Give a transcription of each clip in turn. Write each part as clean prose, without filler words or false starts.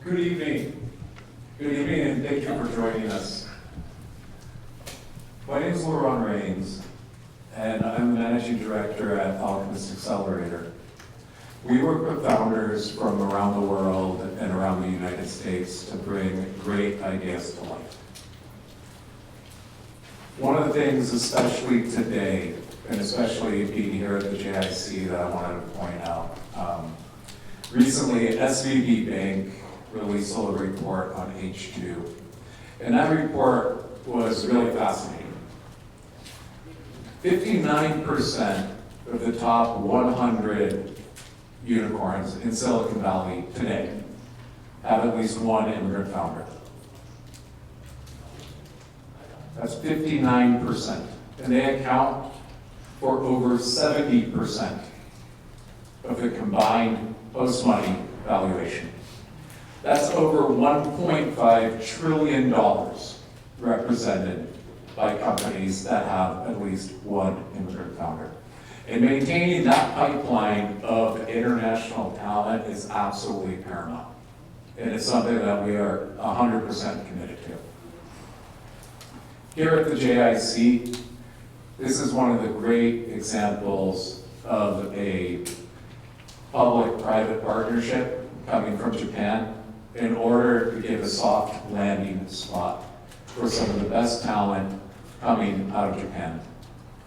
Good evening. Good evening, and thank you for joining us. My name is Laurent Rains, and I'm the Managing Director at Alchemist Accelerator. We work with founders from around the world and around the United States to bring great ideas to life. One of the things, especially today, and especially being here at the JIC, that I wanted to point out, recently SVB Bank released a report on H2, and that report was really fascinating. 59% of the top 100 unicorns in Silicon Valley today have at least one immigrant founder. That's 59%, and they account for over 70% of the combined post-money valuation. That's over $1.5 trillion represented by companies that have at least one immigrant founder. And maintaining that pipeline of international talent is absolutely paramount. And it's something that we are 100% committed to. Here at the JIC, this is one of the great examples of a public-private partnership coming from Japan in order to give a soft landing spot for some of the best talent coming out of Japan.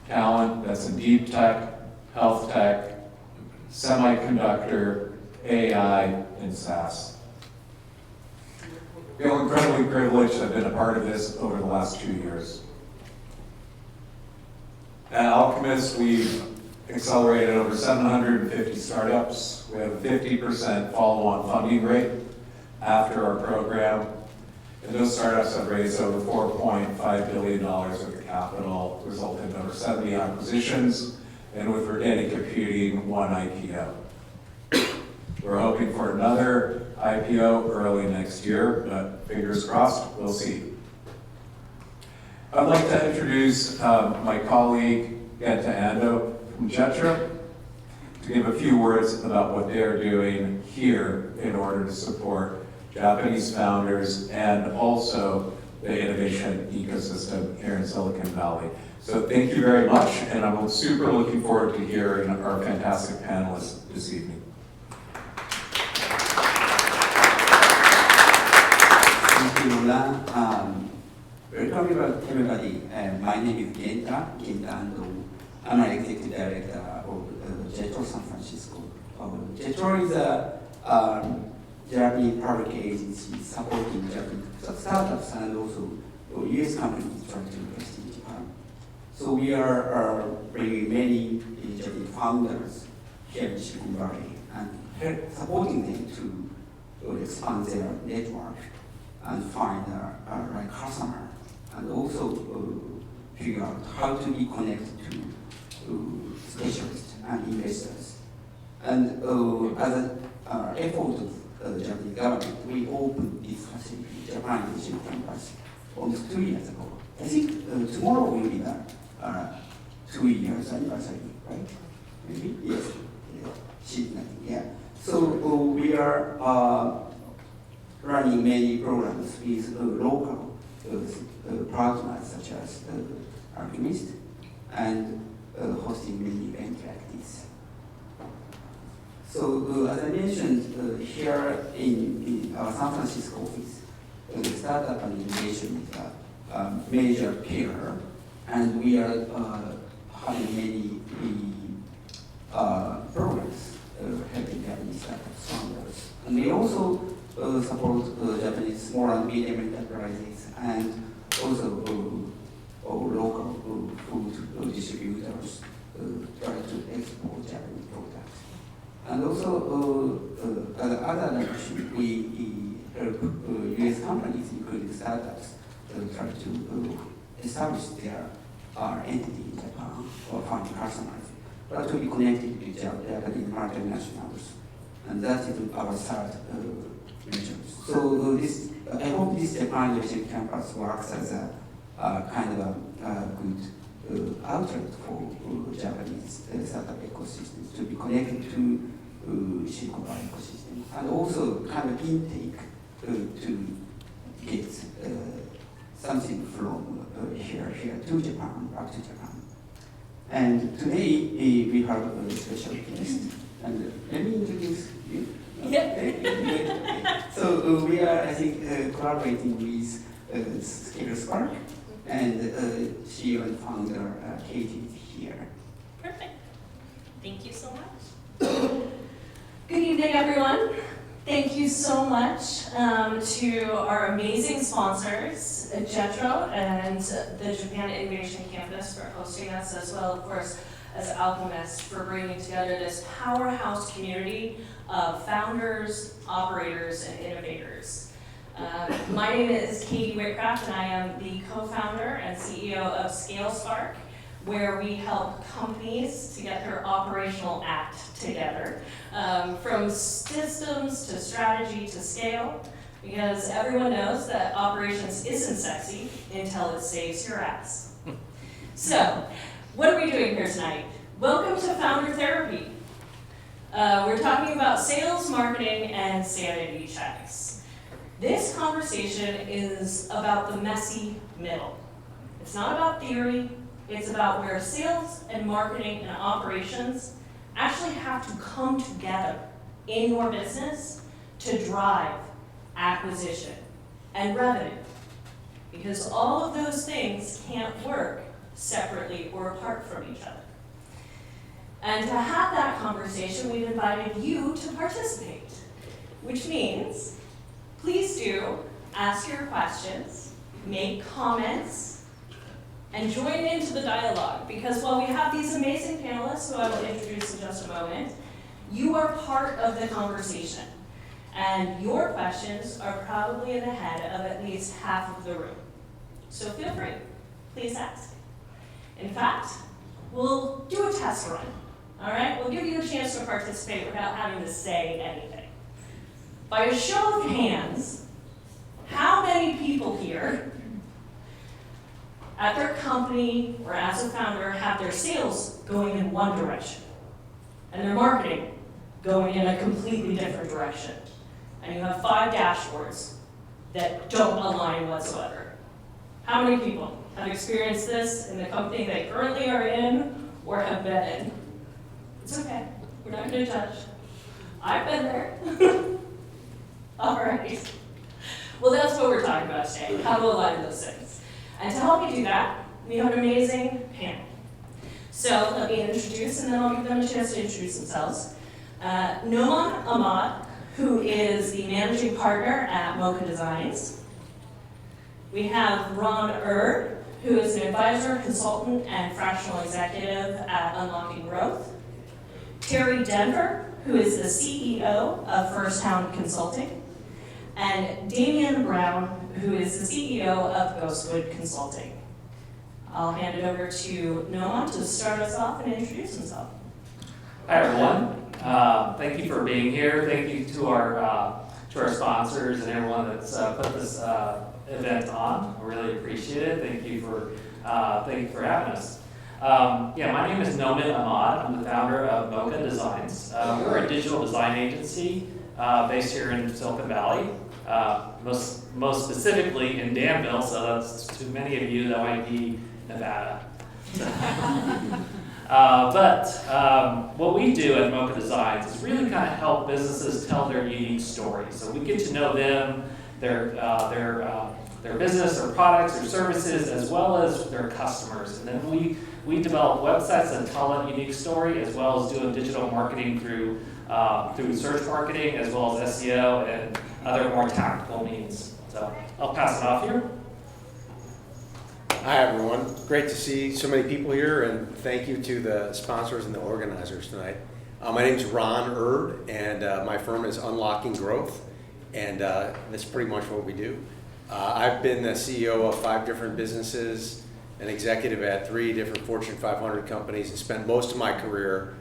Talent that's in deep tech, health tech, semiconductor, AI, and SaaS. I feel incredibly privileged to have been a part of this over the last 2 years. At Alchemist, we've accelerated over 750 startups. We have a 50% follow-on funding rate after our program. And those startups have raised over $4.5 billion worth of capital, resulting in over 70 acquisitions, and with Verdani Computing, one IPO. We're hoping for another IPO early next year, but fingers crossed, we'll see. I'd like to introduce my colleague, Genta Ando from Jetra, to give a few words about what they're doing here in order to support Japanese founders and also the innovation ecosystem here in Silicon Valley. So thank you very much, and I'm super looking forward to hearing our fantastic panelists this evening. Thank you, Lola. Welcome everybody. My name is Genta Ando. I'm an executive director of Jetra San Francisco. Jetra is a Japanese public agency supporting Japanese startups and also US companies trying to invest in Japan. So we are bringing many Japanese founders here in Silicon Valley and supporting them to expand their network and find a right customer, and also figure out how to be connected to specialists and investors. And as an effort of the Japanese government, we opened this facility, Japan Innovation Campus, almost 2 years ago. I think tomorrow will be the 2 years anniversary, right? Maybe? Yes. Yeah. So we are running many programs with local partners such as Alchemist and hosting many events like this. So as I mentioned, here in our San Francisco office, the startup and innovation is a major pillar, and we are having many programs helping Japanese startups founders. And we also support Japanese small and medium enterprises and also local food distributors try to export Japanese products. And also, as other direction, we help US companies, including startups, try to establish their entity in Japan or find customers, but to be connected to Japanese multinationals. And that is our third measure. So I hope this Japan Innovation Campus works as a kind of a good outlet for Japanese startup ecosystems to be connected to Silicon Valley ecosystem, and also kind of intake to get something from here to Japan, back to Japan. And today we have a special guest. And let me introduce you. Yeah. So we are, I think, collaborating with Scalable, and CEO and founder Katie is here. Perfect. Thank you so much. Good evening, everyone. Thank you so much to our amazing sponsors, Jetro and the Japan Innovation Campus for hosting us, as well, of course, as Alchemist for bringing together this powerhouse community of founders, operators, and innovators. My name is Katie Whitcraft, and I am the co-founder and CEO of ScaleSpark, where we help companies to get their operational act together, from systems to strategy to scale, because everyone knows that operations isn't sexy until it saves your ass. So, what are we doing here tonight? Welcome to Founder Therapy. We're talking about sales, marketing, and sanity checks. This conversation is about the messy middle. It's not about theory, it's about where sales and marketing and operations actually have to come together in your business to drive acquisition and revenue. Because all of those things can't work separately or apart from each other. And to have that conversation, we've invited you to participate, which means please do ask your questions, make comments, and join into the dialogue, because while we have these amazing panelists who I will introduce in just a moment, you are part of the conversation. And your questions are probably in the head of at least half of the room. So feel free, please ask. In fact, we'll do a test run, all right? We'll give you a chance to participate without having to say anything. By a show of hands, how many people here at their company or as a founder have their sales going in one direction and their marketing going in a completely different direction? And you have 5 dashboards that don't align whatsoever. How many people have experienced this in the company they currently are in or have been in? It's okay, we're not gonna judge. I've been there. All right. Well, that's what we're talking about today, how to align those things. And to help me do that, we have an amazing panel. So let me introduce, and then I'll give them a chance to introduce themselves. Noman Ahmad, who is the managing partner at Mocha Designs. We have Ron Erd, who is an advisor, consultant, and fractional executive at Unlocking Growth. Terri Denver, who is the CEO of Firsthound Consulting. And Damien Brown, who is the CEO of Ghostwood Consulting. I'll hand it over to Noman to start us off and introduce himself. Hi everyone. Thank you for being here. Thank you to our sponsors and everyone that's put this event on. I really appreciate it. Thank you for having us. My name is Noman Ahmad. I'm the founder of Mocha Designs. We're a digital design agency based here in Silicon Valley, most specifically in Danville. So that's to many of you that might be Nevada. What we do at Mocha Designs is really kind of help businesses tell their unique story. So we get to know them, their business, their products, their services, as well as their customers. And then we develop websites that tell that unique story, as well as doing digital marketing through search marketing, as well as SEO and other more tactical means. So I'll pass it off here. Hi everyone, great to see so many people here, and thank you to the sponsors and the organizers tonight. My name is Ron Erd, and my firm is Unlocking Growth, and that's pretty much what we do. I've been the CEO of 5 different businesses, an executive at 3 different Fortune 500 companies, and spent most of my career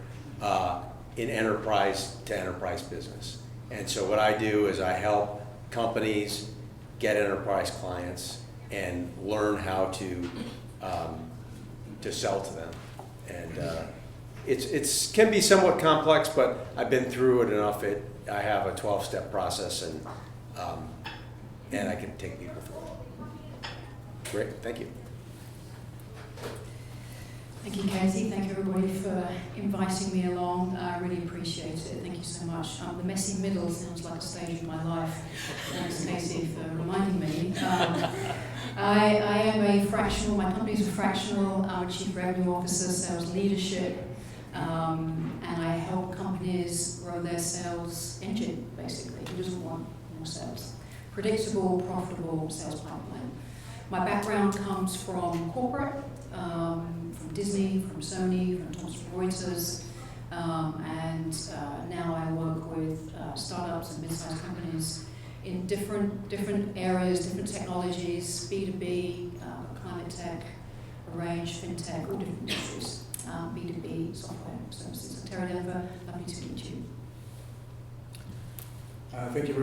in enterprise to enterprise business. And so what I do is I help companies get enterprise clients and learn how to sell to them. And it's can be somewhat complex, but I've been through it enough. I have a 12-step process, and and I can take people through. Great, thank you. Thank you, Katie. Thank you, everybody, for inviting me along. I really appreciate it. Thank you so much. The messy middle sounds like a stage of my life. Thanks, Katie, for reminding me. I am a fractional, my company's a fractional. I'm a Chief Revenue Officer, Sales Leadership, and I help companies grow their sales engine, basically. Who doesn't want more sales? Predictable, profitable sales pipeline. My background comes from corporate, from Disney, from Sony, from Thomson Reuters, and now I work with startups and mid-sized companies in different areas, different technologies, B2B, climate tech, a range, fintech, all different industries, B2B, software services. Terri, lovely to meet you. Thank you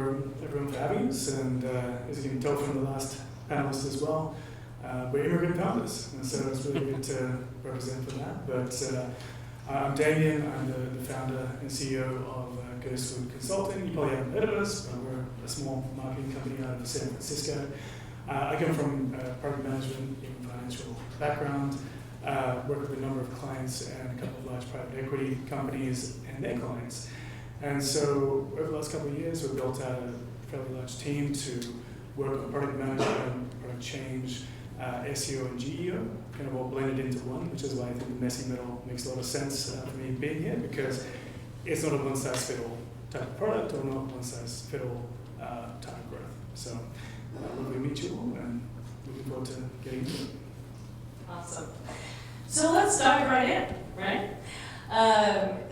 everyone for having us, and as you can tell from the last panelists as well, we're immigrant founders, and so it's really good to represent for that. But I'm Damien, I'm the founder and CEO of Ghostwood Consulting. You probably haven't heard of us, but we're a small marketing company out of San Francisco. I come from product management, even financial background, work with a number of clients and a couple of large private equity companies and their clients. And so over the last couple of years, we've built out a fairly large team to work on product management, product change, SEO and GEO, kind of all blended into one, which is why I think the messy middle makes a lot of sense for me being here, because it's not a one-size-fits-all type of product or not one-size-fits-all type of growth. So lovely to meet you all, and looking forward to getting into it. Awesome. So let's dive right in, right?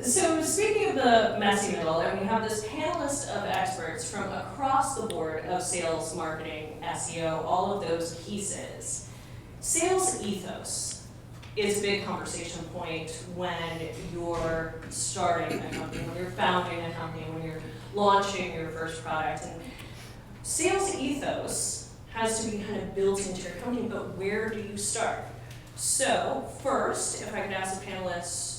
So speaking of the messy middle, and we have this panelist of experts from across the board of sales, marketing, SEO, all of those pieces. Sales ethos is a big conversation point when you're starting a company, when you're founding a company, when you're launching your first product. And sales ethos has to be kind of built into your company, but where do you start? So first, if I could ask the panelists,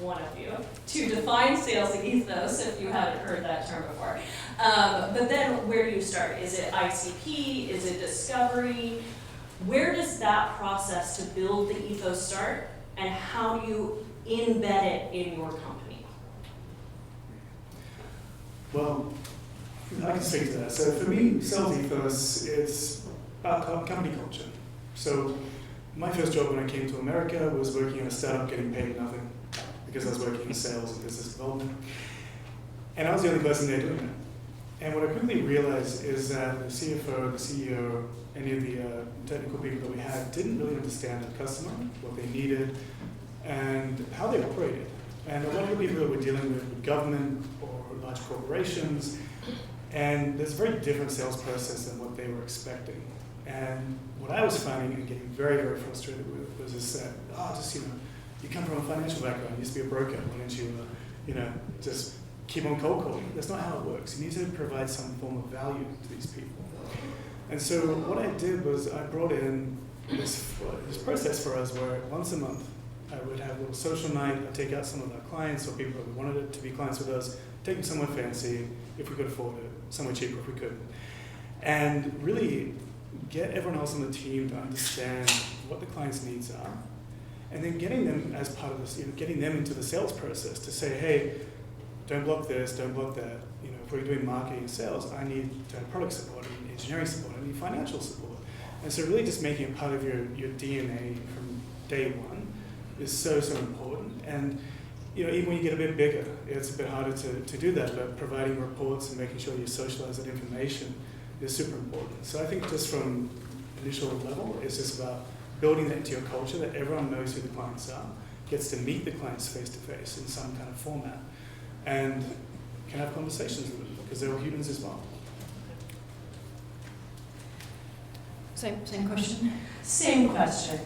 one of you, to define sales ethos, if you haven't heard that term before. But then where do you start? Is it ICP? Is it discovery? Where does that process to build the ethos start, and how do you embed it in your company? Well, I can speak to that. So for me, sales ethos is about company culture. So my first job when I came to America was working in a startup getting paid nothing, because I was working in sales and business development. And I was the only person there doing it. And what I quickly realized is that the CFO, the CEO, any of the technical people that we had didn't really understand the customer, what they needed, and how they operated. And a lot of the people that we're dealing with government or large corporations, and there's a very different sales process than what they were expecting. And what I was finding and getting very, very frustrated with was just that, you come from a financial background, you used to be a broker, why don't you, just keep on cold calling? That's not how it works. You need to provide some form of value to these people. And so what I did was I brought in this process for us where once a month I would have a little social night. I'd take out some of our clients or people that wanted it to be clients with us, take them somewhere fancy if we could afford it, somewhere cheaper if we could. And really get everyone else on the team to understand what the client's needs are. And then getting them as part of this, getting them into the sales process to say, hey, don't block this, don't block that. If we're doing marketing and sales, I need to have product support, I need engineering support, I need financial support. And so really just making it part of your DNA from day one is so, so important. And even when you get a bit bigger, it's a bit harder to do that, but providing reports and making sure you socialize that information is super important. So I think just from initial level, it's just about building that into your culture, that everyone knows who the clients are, gets to meet the clients face to face in some kind of format, and can have conversations with them, because they're all humans as well. Same question. Same question.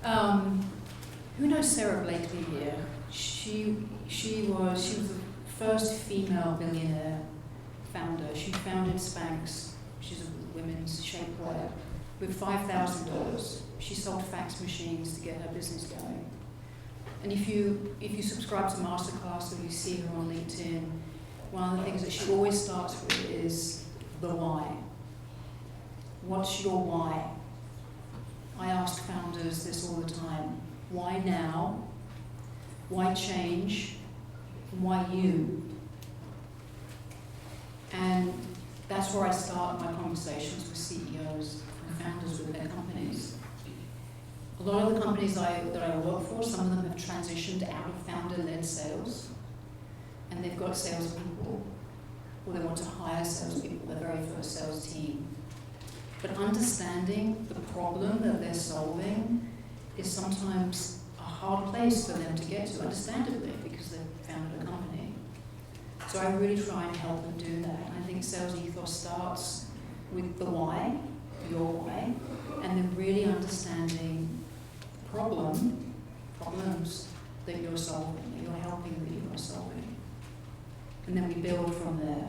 Who knows Sarah Blakely here? She was the first female billionaire founder. She founded Spanx. She's a women's shapewear with $5,000. She sold fax machines to get her business going. And if you subscribe to Masterclass or you see her on LinkedIn, one of the things that she always starts with is the why. What's your why? I ask founders this all the time. Why now? Why change? Why you? And that's where I start my conversations with CEOs and founders with their companies. A lot of the companies that I work for, some of them have transitioned out of founder-led sales, and they've got salespeople, or they want to hire salespeople, their very first sales team. But understanding the problem that they're solving is sometimes a hard place for them to get to, understandably, because they've founded a company. So I really try and help them do that. And I think sales ethos starts with the why, your why, and then really understanding problems that you're solving, that you're helping, that you're solving. And then we build from there.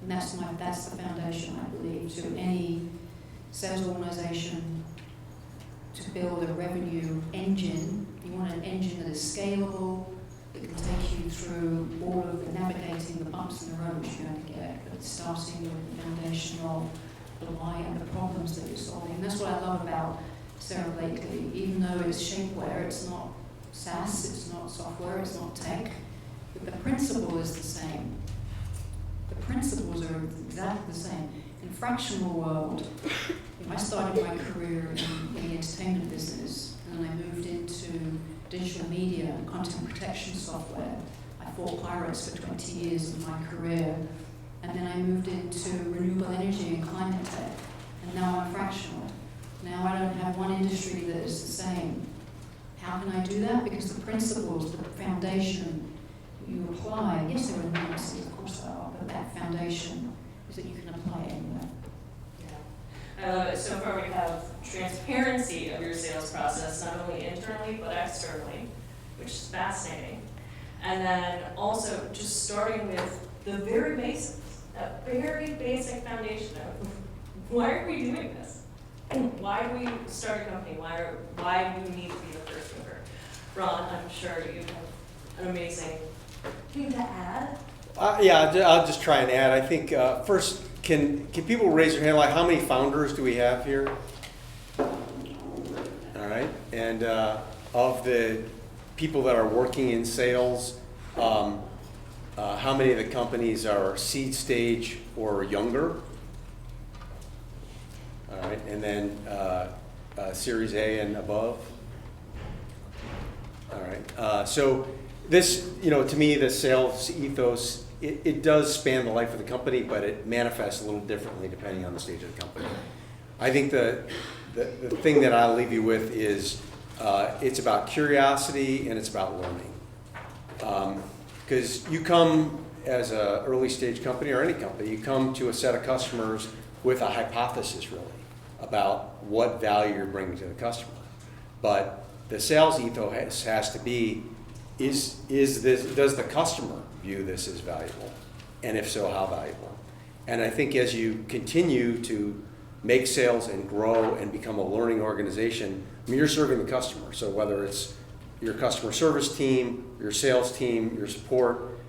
And that's the foundation, I believe, to any sales organization to build a revenue engine. You want an engine that is scalable, that can take you through all of the navigating the bumps in the road which you're going to get, but starting with the foundation of the why and the problems that you're solving. And that's what I love about Sarah Blakely. Even though it's shapewear, it's not SaaS, it's not software, it's not tech, but the principle is the same. The principles are exactly the same. In the fractional world, I started my career in the entertainment business, and I moved into digital media and content protection software. I fought pirates for 20 years of my career, and then I moved into renewable energy and climate tech, and now I'm fractional. Now I don't have one industry that is the same. How can I do that? Because the principles, the foundation you apply, yes, there are nuances, of course there are, but that foundation is that you can apply anywhere. Yeah. I love it. So far we have transparency of your sales process, not only internally but externally, which is fascinating. And then also just starting with the very basics, that very basic foundation of why are we doing this? Why do we start a company? Why do we need to be the first mover? Ron, I'm sure you have an amazing thing to add. Yeah, I'll just try and add. I think first, can people raise their hand? Like, how many founders do we have here? All right, and of the people that are working in sales, how many of the companies are seed stage or younger? All right, and then Series A and above. All right, so this, to me, the sales ethos, it does span the life of the company, but it manifests a little differently depending on the stage of the company. I think the thing that I'll leave you with is it's about curiosity and it's about learning. Because you come as an early stage company or any company, you come to a set of customers with a hypothesis really about what value you're bringing to the customer. But the sales ethos has to be, does the customer view this as valuable? And if so, how valuable? And I think as you continue to make sales and grow and become a learning organization, you're serving the customer. So whether it's your customer service team, your sales team, your support,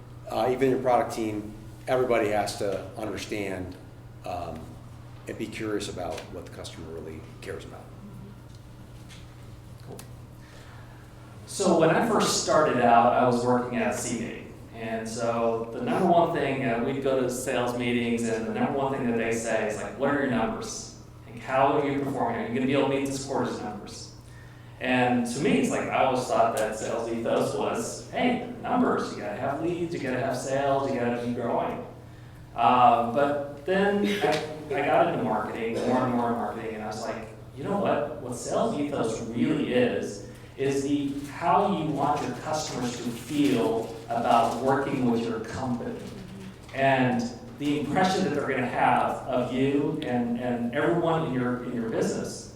even your product team, everybody has to understand and be curious about what the customer really cares about. Cool. So when I first started out, I was working at CB. And so the number one thing, we'd go to sales meetings, and the number one thing that they say is like, what are your numbers? Like, how are you performing? Are you going to be able to meet this quarter's numbers? And to me, it's like, I always thought that sales ethos was, hey, numbers, you got to have leads, you got to have sales, you got to be growing. But then I got into marketing, more and more marketing, and I was like, you know what sales ethos really is how you want your customers to feel about working with your company. And the impression that they're going to have of you and everyone in your business.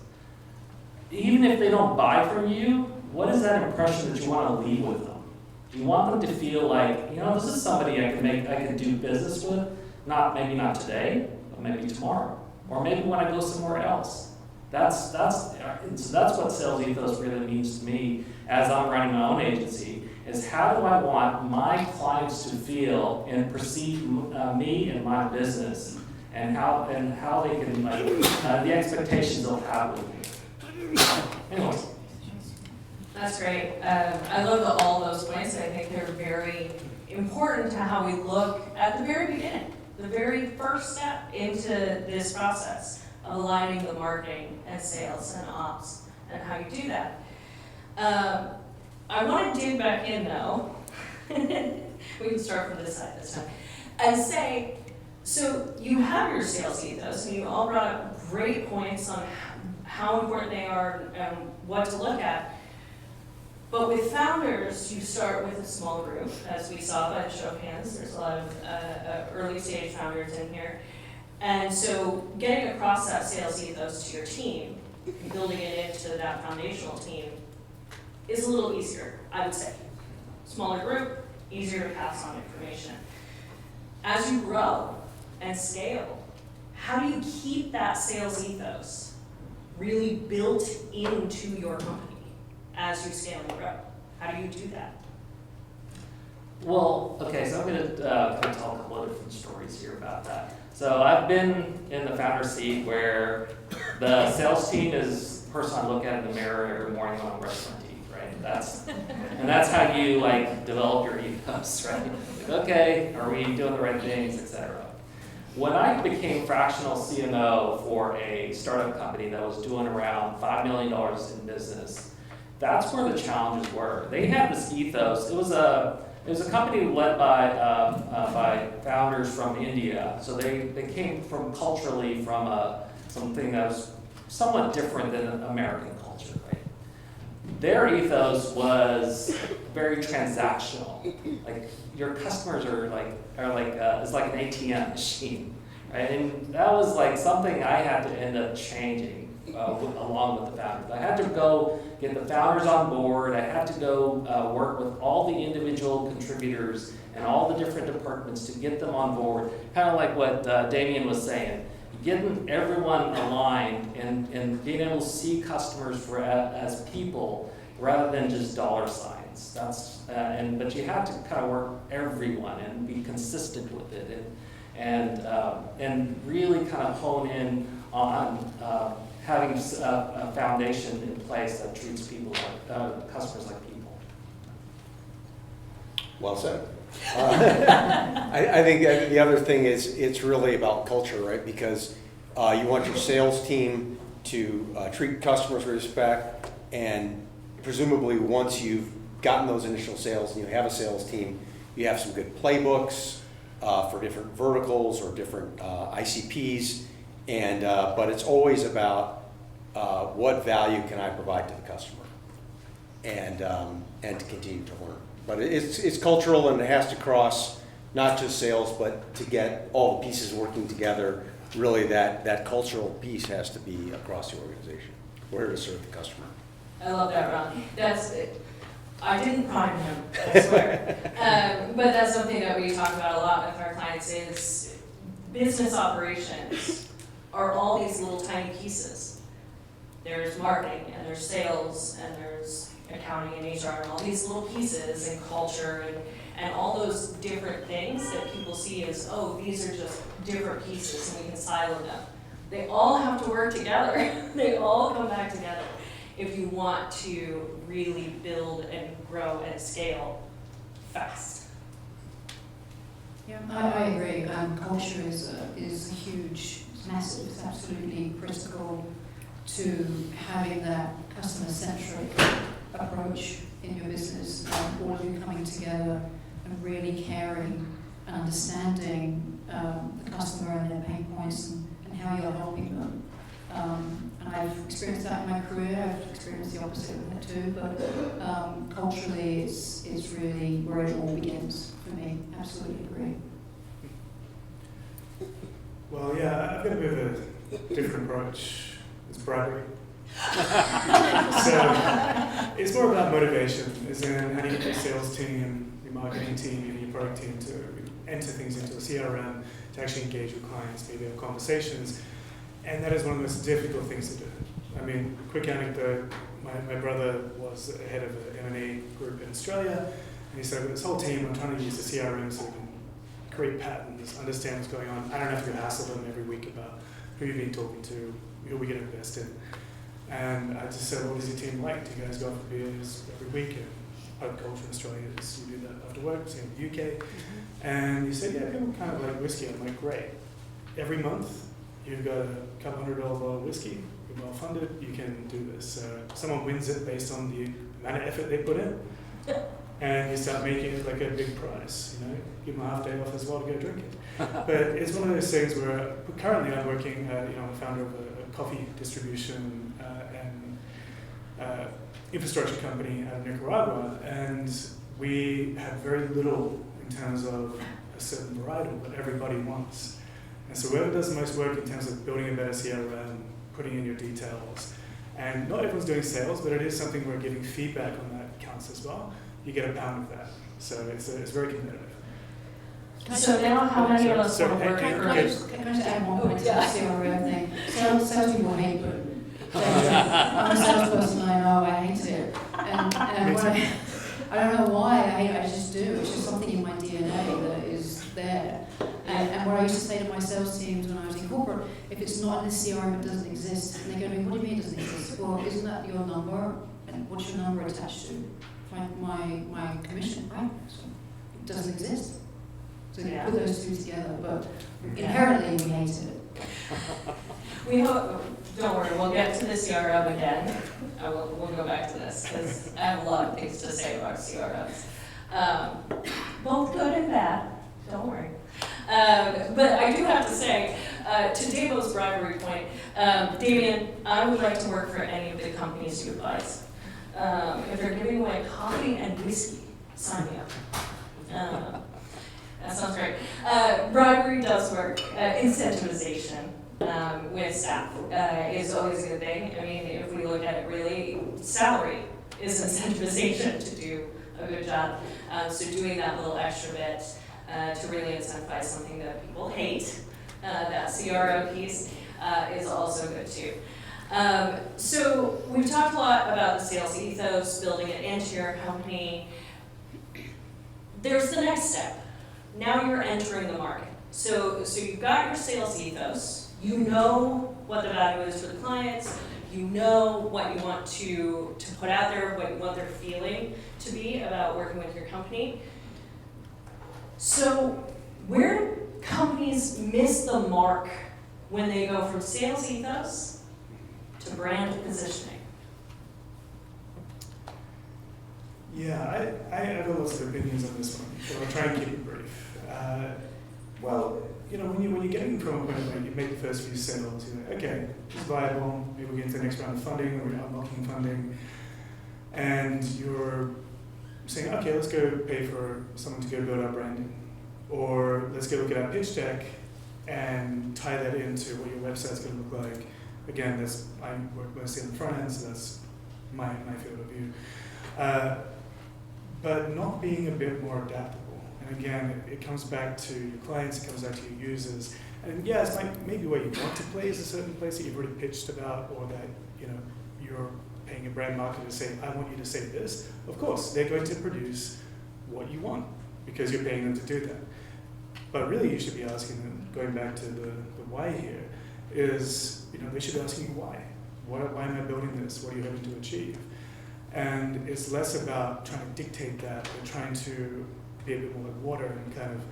Even if they don't buy from you, what is that impression that you want to leave with them? Do you want them to feel like, this is somebody I can do business with? Maybe not today, but maybe tomorrow, or maybe when I go somewhere else. That's what sales ethos really means to me as I'm running my own agency, is how do I want my clients to feel and perceive me and my business, and how they can, like, the expectations they'll have with you. Anyways. That's great. I love all those points. I think they're very important to how we look at the very beginning, the very first step into this process of aligning the marketing and sales and ops and how you do that. I want to dig back in though. We can start from this side this time and say, so you have your sales ethos and you all brought up great points on how important they are and what to look at. But with founders, you start with a small group, as we saw by the show of hands. There's a lot of early stage founders in here. And so getting across that sales ethos to your team, building it into that foundational team, is a little easier, I would say. Smaller group, easier to pass on information. As you grow and scale, how do you keep that sales ethos really built into your company as you scale and grow? How do you do that? Well, okay, so I'm going to kind of tell a couple of different stories here about that. So I've been in the founder seat where the sales team is the person I look at in the mirror every morning when I'm brushing my teeth, right? That's how you like develop your ethos, right? Like, okay, are we doing the right things, etc. When I became fractional CMO for a startup company that was doing around $5 million in business, that's where the challenges were. They had this ethos. It was a company led by founders from India. So they came from culturally from something that was somewhat different than American culture, right? Their ethos was very transactional. Like your customers are like it's like an ATM machine, right? And that was like something I had to end up changing along with the founders. I had to go get the founders on board. I had to go work with all the individual contributors and all the different departments to get them on board. Kind of like what Damien was saying, getting everyone aligned and being able to see customers as people rather than just dollar signs. But you have to kind of work everyone and be consistent with it and really kind of hone in on having a foundation in place that treats people like customers like people. Well said. I think the other thing is it's really about culture, right? Because you want your sales team to treat customers with respect, and presumably once you've gotten those initial sales and you have a sales team, you have some good playbooks for different verticals or different ICPs, but it's always about what value can I provide to the customer, and to continue to learn. But it's cultural, and it has to cross not just sales, but to get all the pieces working together. Really, that cultural piece has to be across the organization. We're here to serve the customer. I love that, Ron. That's it. I didn't prime him, I swear. But that's something that we talk about a lot with our clients is business operations are all these little tiny pieces. There's marketing, and there's sales, and there's accounting and HR, and all these little pieces, and culture, and all those different things that people see as, oh, these are just different pieces, and we can silo them. They all have to work together. They all come back together if you want to really build and grow and scale fast. Yeah, I agree. Culture is huge, it's massive, it's absolutely critical to having that customer-centric approach in your business, all of you coming together and really caring and understanding the customer and their pain points and how you're helping them. And I've experienced that in my career. I've experienced the opposite of that too, but culturally it's really where it all begins for me. Absolutely agree. Well, yeah, I've got a bit of a different approach. It's bribery. So it's more about motivation, as in how do you get your sales team, your marketing team, even your product team to enter things into a CRM, to actually engage with clients, maybe have conversations. And that is one of the most difficult things to do. I mean, quick anecdote, my brother was head of an M&A group in Australia, and he said, with this whole team, I'm trying to use the CRM so we can create patterns, understand what's going on. I don't have to hassle them every week about who you've been talking to, who we can invest in. And I just said, what is your team like? Do you guys go out for beers every week? And pub culture in Australia is you do that after work, same in the UK. And he said, yeah, people kind of like whiskey. I'm like, great. Every month, you've got a couple $100 bottle of whiskey, you're well funded, you can do this. Someone wins it based on the amount of effort they put in. And you start making it like a big prize, you know, give them a half day off as well to go drink it. But it's one of those things where currently I'm working, I'm a founder of a coffee distribution and infrastructure company out of Nicaragua, and we have very little in terms of a certain varietal that everybody wants. And so whoever does the most work in terms of building a better CRM, putting in your details, and not everyone's doing sales, but it is something where giving feedback on that counts as well. You get a pound of that. So it's very competitive. So now how many of us So, want to work and- for and- us? Can I just add one point to the CRM thing? Sales people hate it. I'm a salesperson, I know, I hate it. And when I don't know why I hate it, I just do. It's just something in my DNA that is there. And what I used to say to my sales teams when I was in corporate, if it's not in the CRM, it doesn't exist. And they go to me, what do you mean it doesn't exist? Well, isn't that your number? And what's your number attached to? My commission, right? So it doesn't exist. So you put those two together, but inherently we hate it. We hope, don't worry, we'll get to the CRM again. We'll go back to this, because I have a lot of things to say about CRMs. Both good and bad, don't worry. But I do have to say, to Davo's bribery point, Damien, I would like to work for any of the companies you advise. If they're giving away coffee and whiskey, sign me up. That sounds great. Bribery does work. Incentivization with staff is always a good thing. I mean, if we look at it really, salary is incentivization to do a good job. So doing that little extra bit to really incentivize something that people hate, that CRO piece, is also good too. So we've talked a lot about the sales ethos, building it into your company. There's the next step. Now you're entering the market. So you've got your sales ethos. You know what the value is for the clients. You know what you want to put out there, what they're feeling to be about working with your company. So where do companies miss the mark when they go from sales ethos to brand positioning? Yeah, I have lots of opinions on this one, so I'll try and keep it brief. Well, you know, when you're getting from a point where you make the first few sales, you're like, okay, it's viable, maybe we get into the next round of funding, or we're unlocking funding, and you're saying, okay, let's go pay for someone to go build our branding, or let's go look at our pitch deck and tie that into what your website's going to look like. Again, I work mostly on the front end, so that's my field of view. But not being a bit more adaptable. And again, it comes back to your clients, it comes back to your users. And yeah, it's like maybe where you want to play is a certain place that you've already pitched about, or that you're paying a brand marketer to say, I want you to say this. Of course, they're going to produce what you want because you're paying them to do that. But really, you should be asking them, going back to the why here, is they should be asking you why. Why am I building this? What are you hoping to achieve? And it's less about trying to dictate that, but trying to be a bit more like water and kind of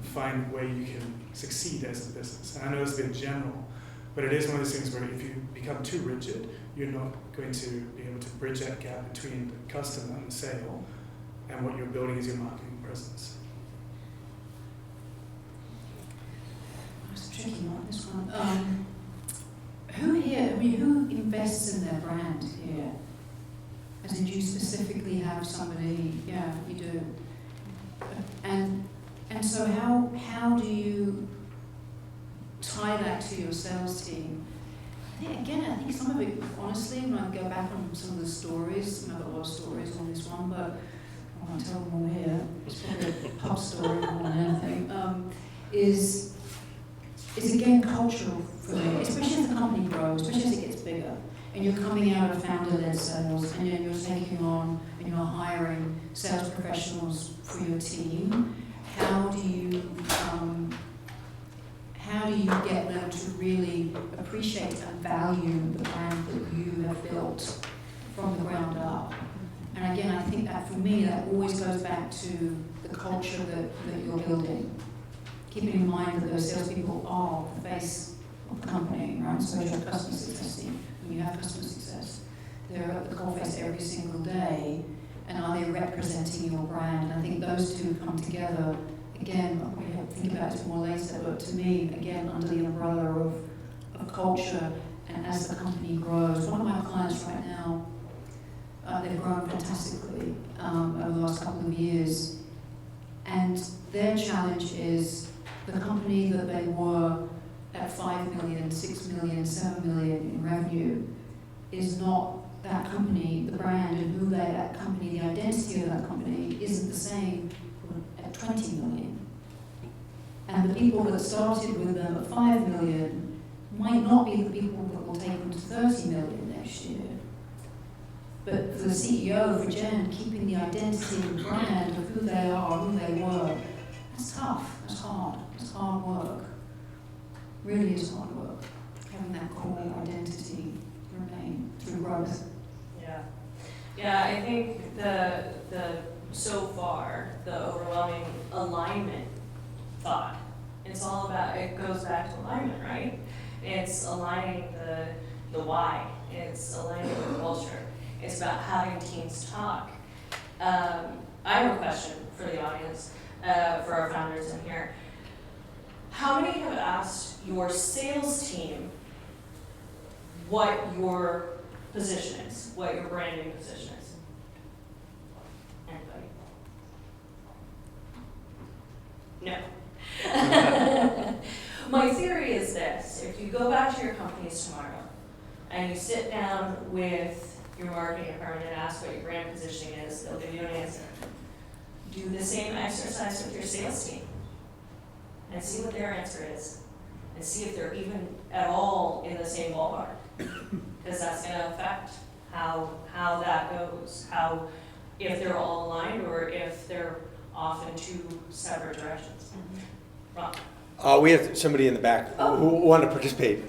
find a way you can succeed as a business. And I know it's a bit general, but it is one of those things where if you become too rigid, you're not going to be able to bridge that gap between the customer and the sale and what you're building as your marketing presence. It's a tricky one, this one. Who invests in their brand here? As in, do you specifically have somebody? Yeah, you do. And so how do you tie that to your sales team? I think some of it, honestly, when I go back on some of the stories, I've got a lot of stories on this one, but I won't tell them all here. It's probably a pub story more than anything. Is again cultural for me, especially as the company grows, especially as it gets bigger, and you're coming out of founder-led sales, and you're taking on and you're hiring sales professionals for your team. how do you get them to really appreciate and value the brand that you have built from the ground up? And again, I think that for me, that always goes back to the culture that you're building. Keeping in mind that those salespeople are the face of the company, right? So you have customer success team, when you have customer success, they're at the coalface every single day, and are they representing your brand? And I think those two come together. Again, we have to think about it more later, but to me, again, under the umbrella of culture, and as the company grows, one of my clients right now, they've grown fantastically over the last couple of years, and their challenge is the company that they were at 5 million, 6 million, 7 million in revenue is not that company, the brand and who that company, the identity of that company isn't the same at 20 million. And the people that started with them at 5 million might not be the people that will take them to 30 million next year. But for the CEO, for Jen, keeping the identity and brand of who they are, who they were, that's tough, that's hard work. Really is hard work, having that core identity remain through growth. Yeah, I think the so far, the overwhelming alignment thought, it's all about, it goes back to alignment, right? It's aligning the why, it's aligning the culture. It's about having teams talk. I have a question for the audience, for our founders in here. How many have asked your sales team what your position is, what your branding position is? Anybody? No. My theory is this: if you go back to your companies tomorrow and you sit down with your marketing department and ask what your brand positioning is, they'll give you an answer. Do the same exercise with your sales team and see what their answer is, and see if they're even at all in the same ballpark, because that's going to affect how that goes, how, if they're all aligned or if they're off in two separate directions. Ron? We have somebody in the back who wanted to participate.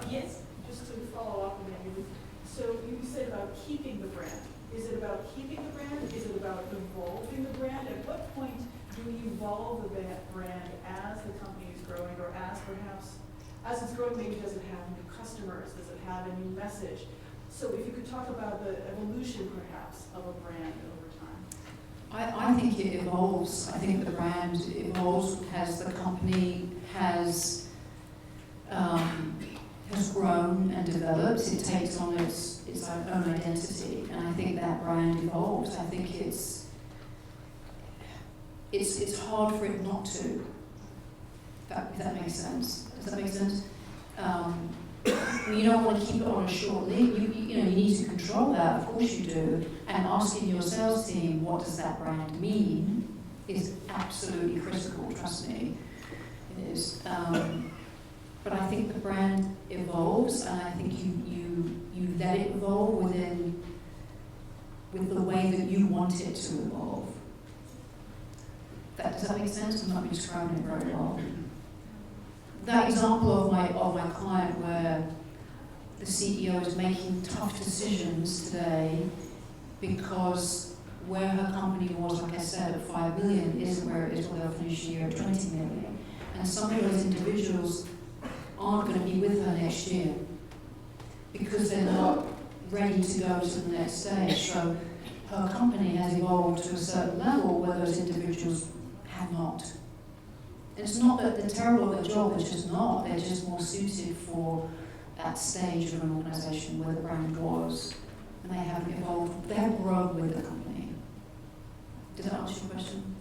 Yes, just to follow up on that. So you said about keeping the brand. Is it about keeping the brand? Is it about evolving the brand? At what point do we evolve the brand as the company is growing, or as perhaps, as it's growing, maybe does it have new customers? Does it have a new message? So if you could talk about the evolution perhaps of a brand over time. I think it evolves. I think the brand evolves as the company has grown and developed. It takes on its own identity, and I think that brand evolves. I think it's hard for it not to. If that makes sense. Does that make sense? You don't want to keep it on a short lead. You need to control that, of course you do. And asking your sales team, what does that brand mean, is absolutely critical, trust me. It is. But I think the brand evolves, and I think you let it evolve with the way that you want it to evolve. Does that make sense? I'm not describing it very well. That example of my client where the CEO is making tough decisions today because where her company was, like I said, at 5 million isn't where it is when they'll finish the year at 20 million. And some of those individuals aren't going to be with her next year because they're not ready to go to the next stage. So her company has evolved to a certain level where those individuals have not. It's not that they're terrible at their job, it's just not. They're just more suited for that stage of an organization where the brand was. And they haven't evolved, they haven't grown with the company. Does that answer your question?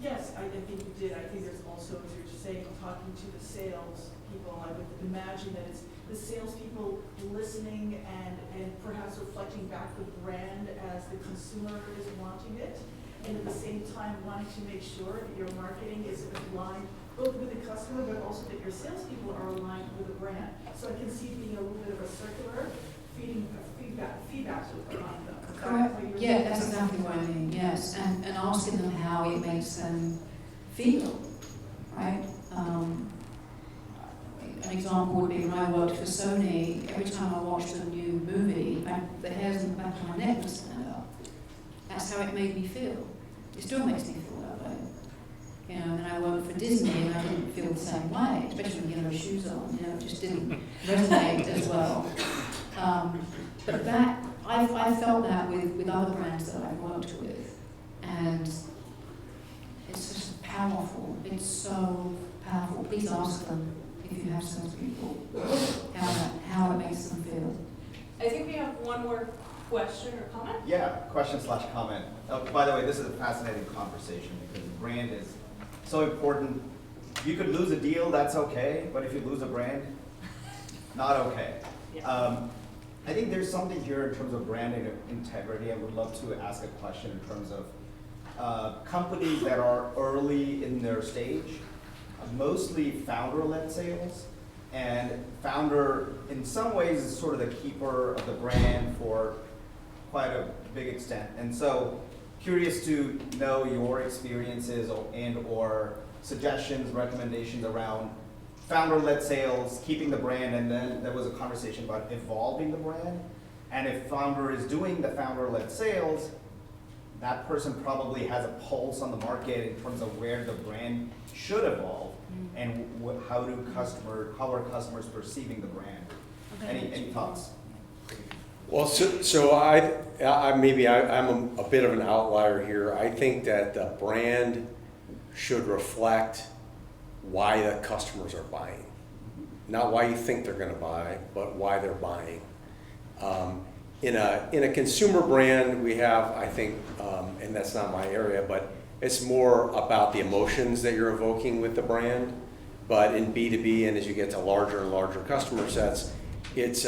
Yes, I think you did. I think there's also, as you're saying, talking to the sales people, I would imagine that it's the salespeople listening and perhaps reflecting back the brand as the consumer is wanting it. And at the same time wanting to make sure that your marketing is aligned both with the customer, but also that your salespeople are aligned with the brand. So I can see it being a little bit of a circular feedback loop on them. Correct. Yeah, that's exactly what I mean, yes. And asking them how it makes them feel, right? An example would be when I worked for Sony, every time I watched a new movie, the hairs in the back of my neck would stand up. That's how it made me feel. It still makes me feel that way. You know, and then I worked for Disney and I didn't feel the same way, especially when you have shoes on, you know, it just didn't resonate as well. But that, I felt that with other brands that I've worked with. And it's just powerful. It's so powerful. Please ask them, if you have salespeople, how it makes them feel. I think we have one more question or comment. Yeah, question/comment. By the way, this is a fascinating conversation because brand is so important. You could lose a deal, that's okay, but if you lose a brand, not okay. Yeah. I think there's something here in terms of brand integrity. I would love to ask a question in terms of companies that are early in their stage, mostly founder-led sales, and founder in some ways is sort of the keeper of the brand for quite a big extent. And so curious to know your experiences or suggestions, recommendations around founder-led sales, keeping the brand, and then there was a conversation about evolving the brand. And if founder is doing the founder-led sales, that person probably has a pulse on the market in terms of where the brand should evolve and how are customers perceiving the brand. Okay. Any thoughts? Well, so I'm a bit of an outlier here. I think that the brand should reflect why the customers are buying. Not why you think they're going to buy, but why they're buying. In a consumer brand, we have, I think, and that's not my area, but it's more about the emotions that you're evoking with the brand. But in B2B, and as you get to larger and larger customer sets, it's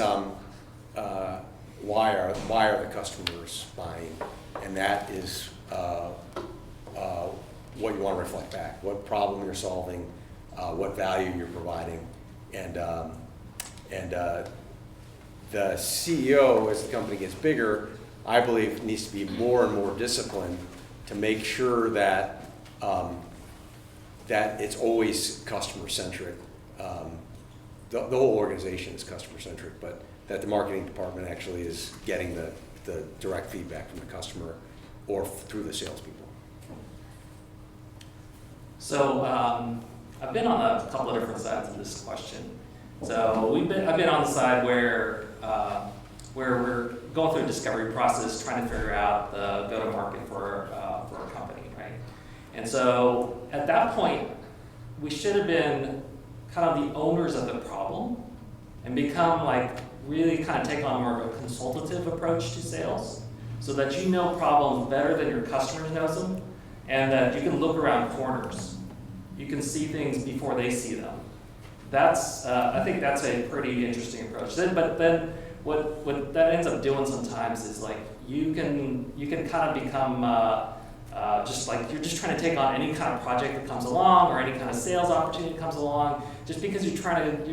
why are the customers buying, and that is what you want to reflect back. What problem you're solving, what value you're providing, and the CEO, as the company gets bigger, I believe needs to be more and more disciplined to make sure that that it's always customer centric. The whole organization is customer centric, but that the marketing department actually is getting the direct feedback from the customer or through the salespeople. So I've been on a couple of different sides of this question. So I've been on the side where we're going through a discovery process, trying to figure out the go-to-market for a company, right? And so at that point, we should have been kind of the owners of the problem and become really kind of take on more of a consultative approach to sales so that you know problems better than your customers knows them and that you can look around corners. You can see things before they see them. I think that's a pretty interesting approach. But then what that ends up doing sometimes is you can kind of become just you're just trying to take on any kind of project that comes along or any kind of sales opportunity that comes along, just because you're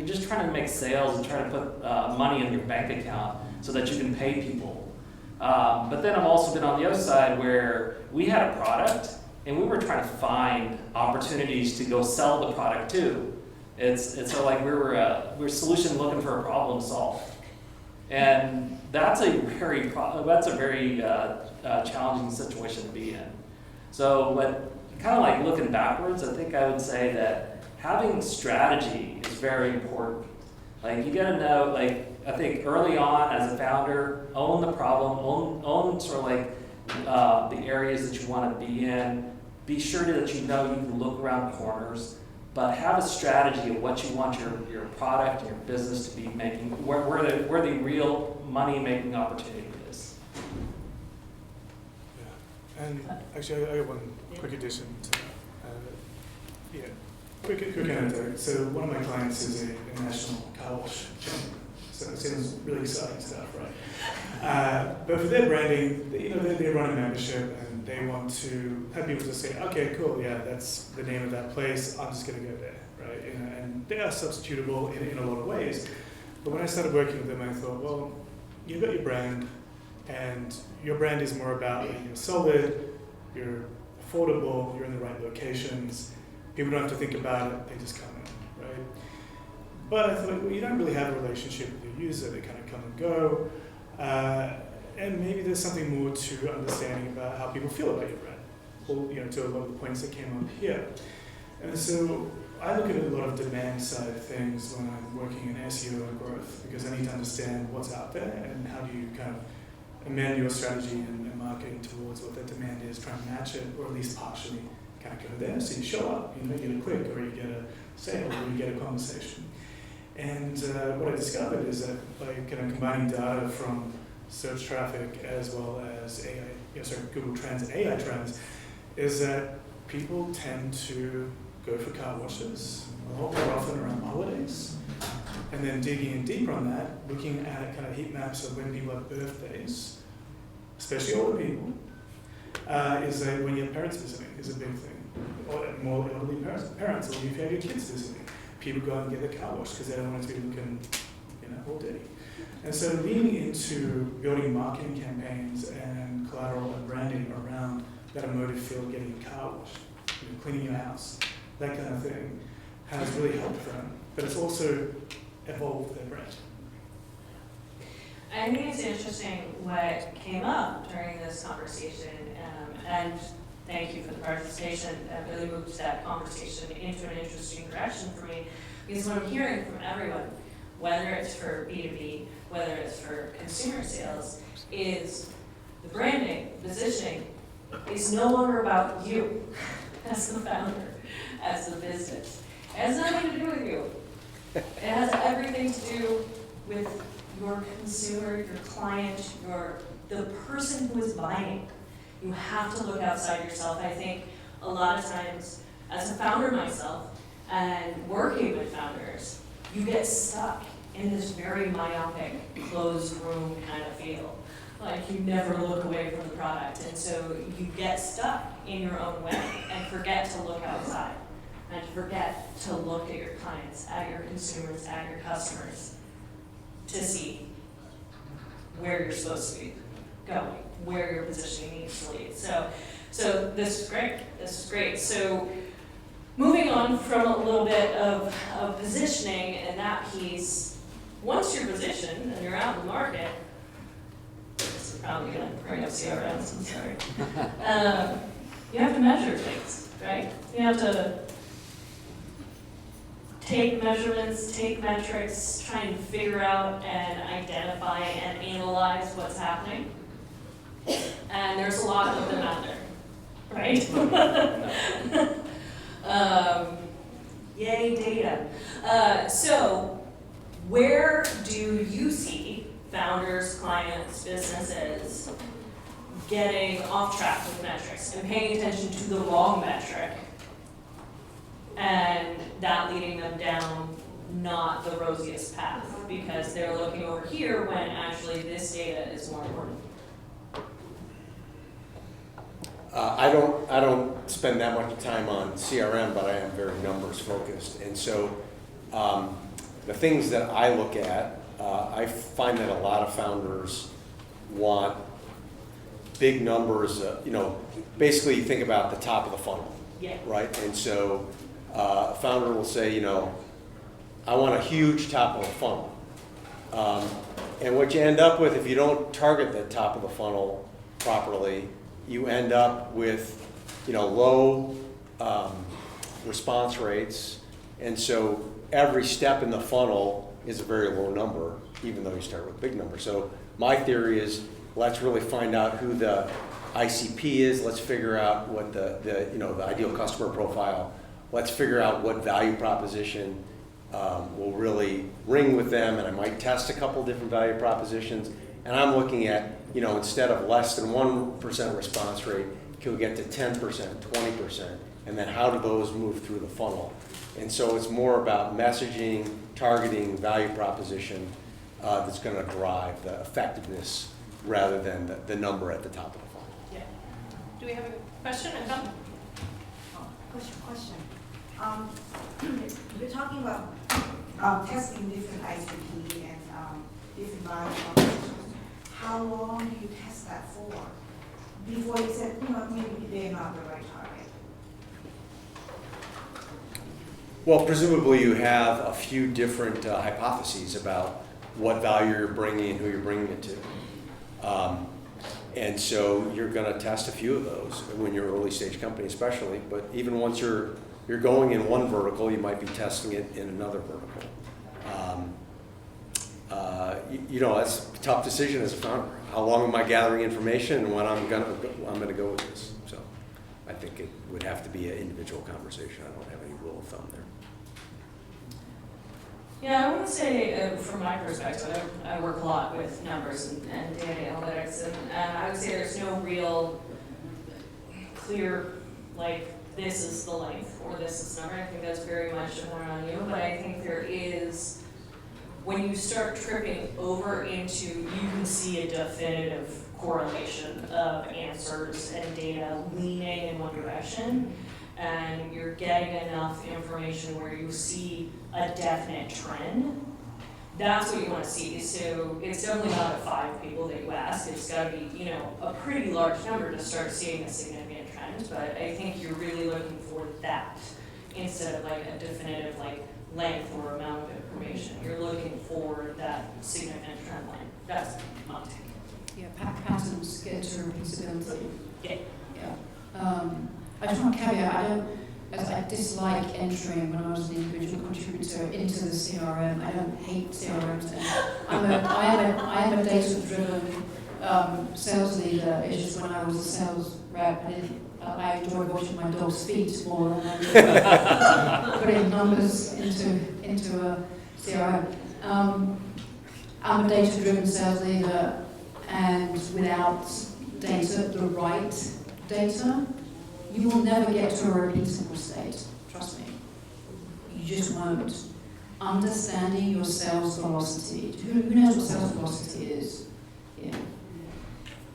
just trying to make sales and trying to put money in your bank account so that you can pay people. But then I've also been on the other side where we had a product and we were trying to find opportunities to go sell the product too. It's sort of like we're solution looking for a problem solved, and that's a very challenging situation to be in. So, but kind of looking backwards, I think I would say that having strategy is very important. You got to know, I think early on as a founder, own the problem, own sort of the areas that you want to be in. Be sure that you know you can look around corners, but have a strategy of what you want your product and your business to be making, where the real money-making opportunity is. Yeah. And actually, I have one quick addition to that. Quick anecdote. So one of my clients is a national car wash chain. So it seems really exciting stuff, right? But for their branding, they run a membership and they want to have people just say, okay, cool, yeah, that's the name of that place. I'm just going to go there, right? And they are substitutable in a lot of ways. But when I started working with them, I thought, well, you've got your brand, and your brand is more about you're solid, you're affordable, you're in the right locations, People don't have to think about it, they just come in, right? But I thought, well, you don't really have a relationship with your user, they kind of come and go. And maybe there's something more to understanding about how people feel about your brand. Well, to a lot of the points that came up here. And so I look at a lot of demand side things when I'm working in SEO and growth, because I need to understand what's out there and how do you kind of amend your strategy and marketing towards what that demand is, try and match it, or at least partially kind of go there. So you show up, you get a click, or you get a sale, or you get a conversation. And what I discovered is that by kind of combining data from search traffic as well as Google Trends and AI trends, is that people tend to go for car washes a lot more often around holidays. And then digging in deeper on that, looking at kind of heat maps of when people have birthdays, especially older people, is that when you have parents visiting is a big thing. Or more elderly parents, or if you have your kids visiting, people go out and get their car washed because they don't want it to be looking all dirty. And so leaning into building marketing campaigns and collateral and branding around that emotive feel, getting a car washed, cleaning your house, that kind of thing, has really helped them. But it's also evolved their brand. I think it's interesting what came up during this conversation, and thank you for the participation. That really moved that conversation into an interesting direction for me, because what I'm hearing from everyone, whether it's for B2B, whether it's for consumer sales, is the branding, positioning, is no longer about you as the founder, as the business. It has nothing to do with you. It has everything to do with your consumer, your client, the person who is buying. You have to look outside yourself. I think a lot of times, as a founder myself, and working with founders, you get stuck in this very myopic, closed room kind of feel. Like you never look away from the product. And so you get stuck in your own way and forget to look outside and forget to look at your clients, at your consumers, at your customers to see where you're supposed to be going, where your positioning needs to lead. So this is great. This is great. So moving on from a little bit of positioning and that piece, once you're positioned and you're out in the market, this is probably going to bring up CRMs, I'm sorry. You have to measure things, right? You have to take measurements, take metrics, try and figure out and identify and analyze what's happening. And there's a lot of them out there, right? Yay, data. So where do you see founders, clients, businesses getting off track with metrics and paying attention to the wrong metric and that leading them down not the rosiest path because they're looking over here when actually this data is more important? I don't spend that much time on CRM, but I am very numbers focused. And so the things that I look at, I find that a lot of founders want big numbers, basically you think about the top of the funnel, Yeah. right? And so a founder will say, I want a huge top of the funnel. And what you end up with, if you don't target the top of the funnel properly, you end up with, low response rates. And so every step in the funnel is a very low number, even though you start with big numbers. So my theory is, let's really find out who the ICP is. Let's figure out what the ideal customer profile. Let's figure out what value proposition will really ring with them. And I might test a couple different value propositions. And I'm looking at, instead of less than 1% response rate, can we get to 10%, 20%? And then how do those move through the funnel? And so it's more about messaging, targeting, value proposition that's going to drive the effectiveness rather than the number at the top of the funnel. Yeah. Do we have a question? Question. You're talking about testing different ICP and different value propositions. How long do you test that for before you said, maybe they're not the right target? Well, presumably you have a few different hypotheses about what value you're bringing and who you're bringing it to. And so you're going to test a few of those when you're an early stage company especially, but even once you're going in one vertical, you might be testing it in another vertical. That's a tough decision as a founder. How long am I gathering information and when I'm going to go with this? So I think it would have to be an individual conversation. I don't have any rule of thumb there. Yeah, I want to say, from my perspective, I work a lot with numbers and data analytics, and I would say there's no real clear, like, this is the length or this is the number. I think that's very much more on you, but I think there is, when you start tripping over into, you can see a definitive correlation of answers and data leaning in one direction, and you're getting enough information where you see a definite trend, that's what you want to see. So it's definitely not 5 people that you ask. It's got to be, a pretty large number to start seeing a significant trend. But I think you're really looking for that instead of like a definitive length or amount of information. You're looking for that significant trend line. That's my take. Yeah, patterns get to repeatability. Yeah. Yeah. I just want to caveat, I dislike entering when I was an individual contributor into the CRM. I don't hate CRMs. I am a data-driven sales leader. It's just when I was a sales rep, I enjoyed watching my dog's feet more than I putting numbers into a CRM. I'm a data-driven sales leader, and without data, the right data, you will never get to a repeatable state, trust me. You just won't. Understanding your sales velocity. Who knows what sales velocity is? Yeah.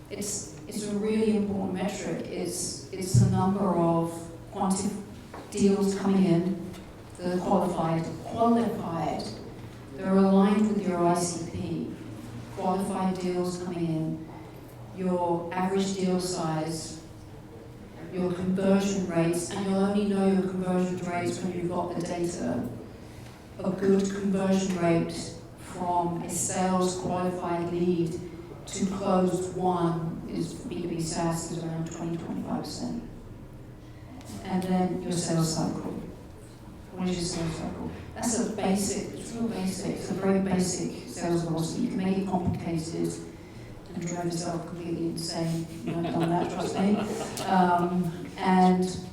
It's a really important metric. It's the number of deals coming in that are qualified. They're aligned with your ICP. Qualified deals coming in. Your average deal size, your conversion rates, and you'll only know your conversion rates when you've got the data. A good conversion rate from a sales qualified lead to closed one is B2B SaaS is around 20-25%. And then your sales cycle. What is your sales cycle? That's a basic, it's real basic, it's a very basic sales velocity. You can make it complicated and drive yourself completely insane. You haven't done that, trust me.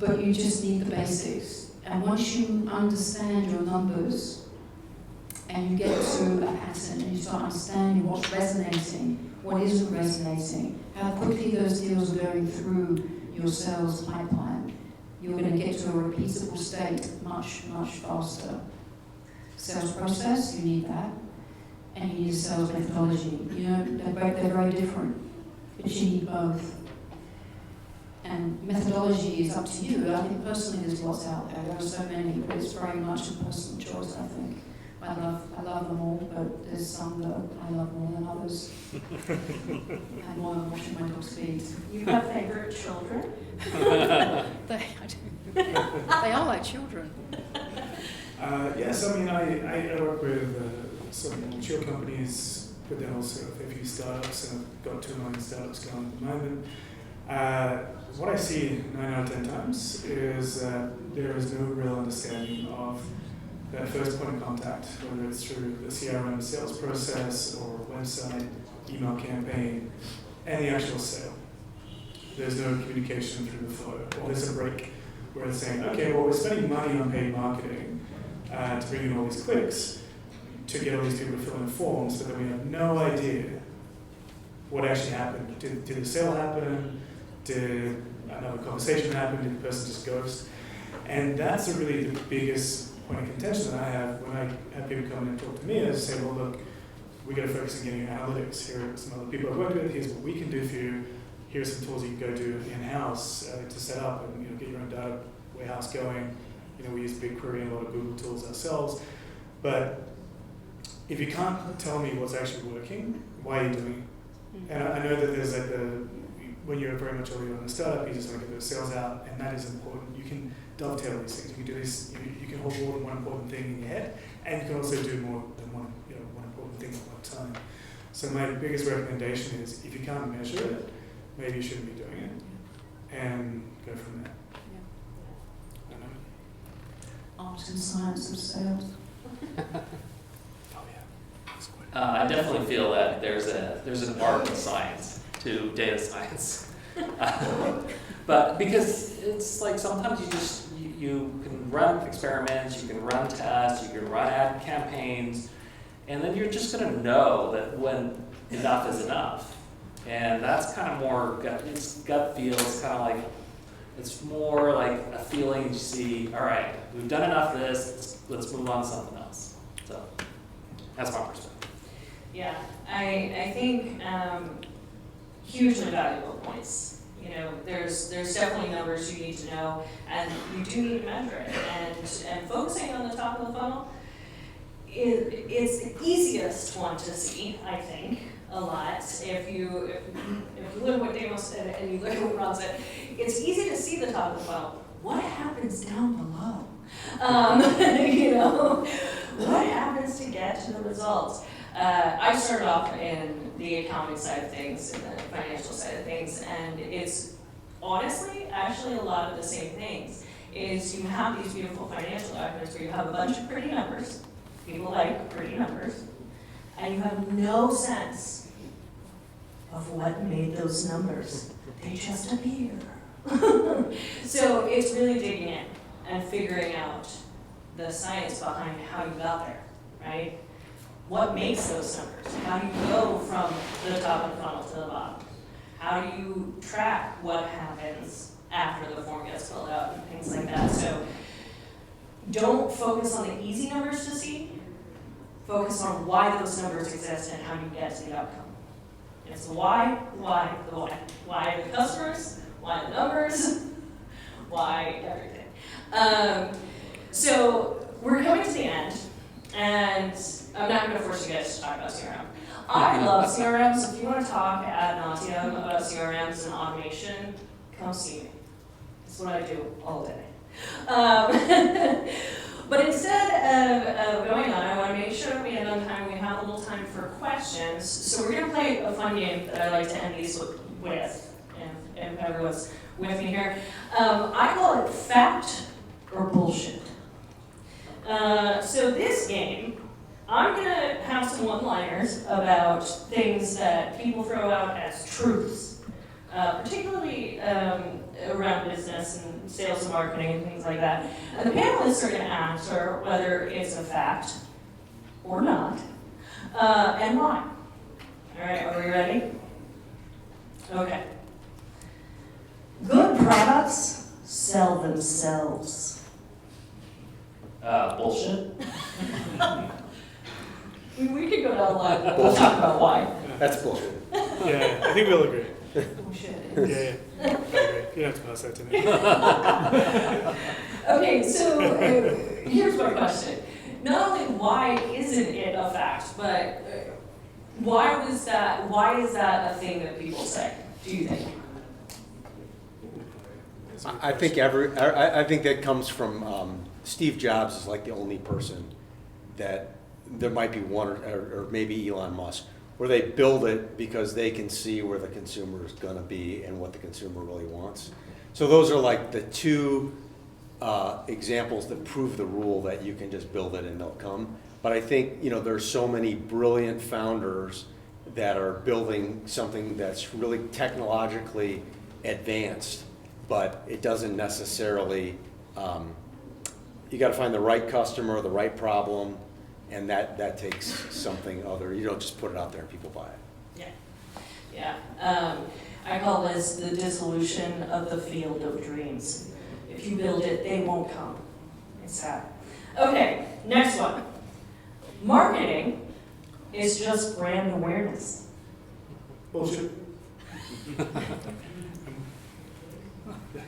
But you just need the basics. And once you understand your numbers and you get to a pattern and you start understanding what's resonating, what isn't resonating, how quickly those deals are going through your sales pipeline, you're going to get to a repeatable state much, much faster. Sales process, you need that. And you need a sales methodology. They're very different, but you need both. And methodology is up to you. I think personally there's lots out there. There are so many, but it's very much a personal choice, I think. I love them all, but there's some that I love more than others. And more than watching my dog's feet. You have favorite children? They are like children. Yes, I work with some mature companies, but then also a few startups, and I've got 2 million startups going at the moment. What I see 9 out of 10 times is there is no real understanding of that first point of contact, whether it's through the CRM sales process or website, email campaign, and the actual sale. There's no communication through the flow, or there's a break where it's saying, okay, well, we're spending money on paid marketing to bring in all these clicks, to get all these people to fill in forms, but then we have no idea what actually happened. Did the sale happen? Did another conversation happen? Did the person just ghost? And that's really the biggest point of contention that I have when I have people come in and talk to me, is say, well, look, we got to focus on getting analytics. Here are some other people I've worked with. Here's what we can do for you. Here's some tools you can go do in-house to set up and get your own data warehouse going. We use BigQuery and a lot of Google tools ourselves. But if you can't tell me what's actually working, why are you doing it? And I know that there's when you're very much early on in a startup, you just want to get those sales out, and that is important. You can dovetail these things. You can do this. You can hold more than one important thing in your head, and you can also do more than one important thing at one time. So my biggest recommendation is, if you can't measure it, maybe you shouldn't be doing it, and go from there. I don't know. Art and science of sales. I definitely feel that there's an art and science to data science, but because it's like sometimes you can run experiments, you can run tests, you can run ad campaigns, and then you're just going to know that when enough is enough, and that's kind of more gut feel. It's kind of like it's more like a feeling you see. All right, we've done enough of this. Let's move on to something else. So that's my perspective. Yeah, I think hugely valuable points. You know, there's definitely numbers you need to know, and you do need to measure it. And focusing on the top of the funnel is the easiest one to see, I think, a lot. If you look at what Damo said and you look at what Ron said, it's easy to see the top of the funnel. What happens down below? You know, what happens to get to the results? I started off in the accounting side of things and the financial side of things, and it's honestly actually a lot of the same things. Is you have these beautiful financial documents where you have a bunch of pretty numbers, people like pretty numbers, and you have no sense of what made those numbers. They just appear. So it's really digging in and figuring out the science behind how you got there, right? What makes those numbers? How do you go from the top of the funnel to the bottom? How do you track what happens after the form gets filled out and things like that? So don't focus on the easy numbers to see. Focus on why those numbers exist and how you get to the outcome. It's the why. Why the customers, why the numbers, why everything. So we're coming to the end, and I'm not going to force you guys to talk about CRM. I love CRMs. If you want to talk ad nauseum about CRMs and automation, come see me. That's what I do all day. But instead of going on, I want to make sure we end on time. We have a little time for questions. So we're going to play a fun game that I like to end these with, and everyone's with me here. I call it fact or bullshit. So this game, I'm going to have some one-liners about things that people throw out as truths, particularly around business and sales and marketing and things like that. And the panelists are going to answer whether it's a fact or not, and why. All right, are we ready? Okay. Good products sell themselves. Bullshit. We could go down the line. We'll talk about why. That's bullshit. Yeah, I think we'll agree. Bullshit. Yeah. I agree. You don't have to pass that to me. Okay, so here's my question. Not only why isn't it a fact, but why is that a thing that people say, do you think? I think that comes from Steve Jobs is like the only person that there might be one or maybe Elon Musk, where they build it because they can see where the consumer is going to be and what the consumer really wants. So those are like the two examples that prove the rule that you can just build it and they'll come. But I think, there's so many brilliant founders that are building something that's really technologically advanced, but it doesn't necessarily, you got to find the right customer, the right problem, and that takes something other. You don't just put it out there and people buy it. Yeah. I call this the dissolution of the field of dreams. If you build it, they won't come. It's sad. Okay, next one. Marketing is just brand awareness. Bullshit.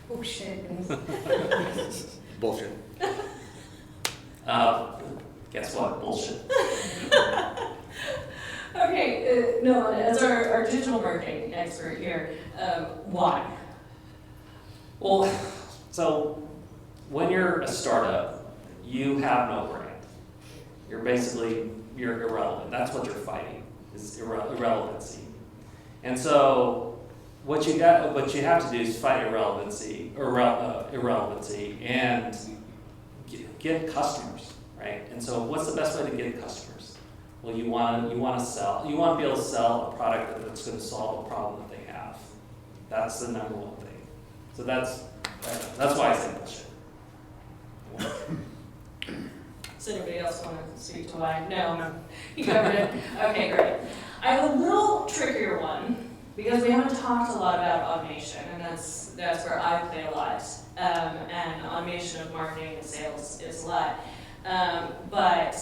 Bullshit. Bullshit. Guess what? Bullshit. Okay, no, as our digital marketing expert here. Why? Well, so when you're a startup, you have no brand. You're irrelevant. That's what you're fighting, is irrelevancy. And so what you have to do is fight irrelevancy and get customers, right? And so what's the best way to get customers? Well, you want to be able to sell a product that's going to solve a problem that they have. That's the number one thing. So that's why I say that shit. Does anybody else want to speak to why? No. You covered it? Okay, great. I have a little trickier one, because we haven't talked a lot about automation, and that's where I play a lot. And automation of marketing and sales is a lot. But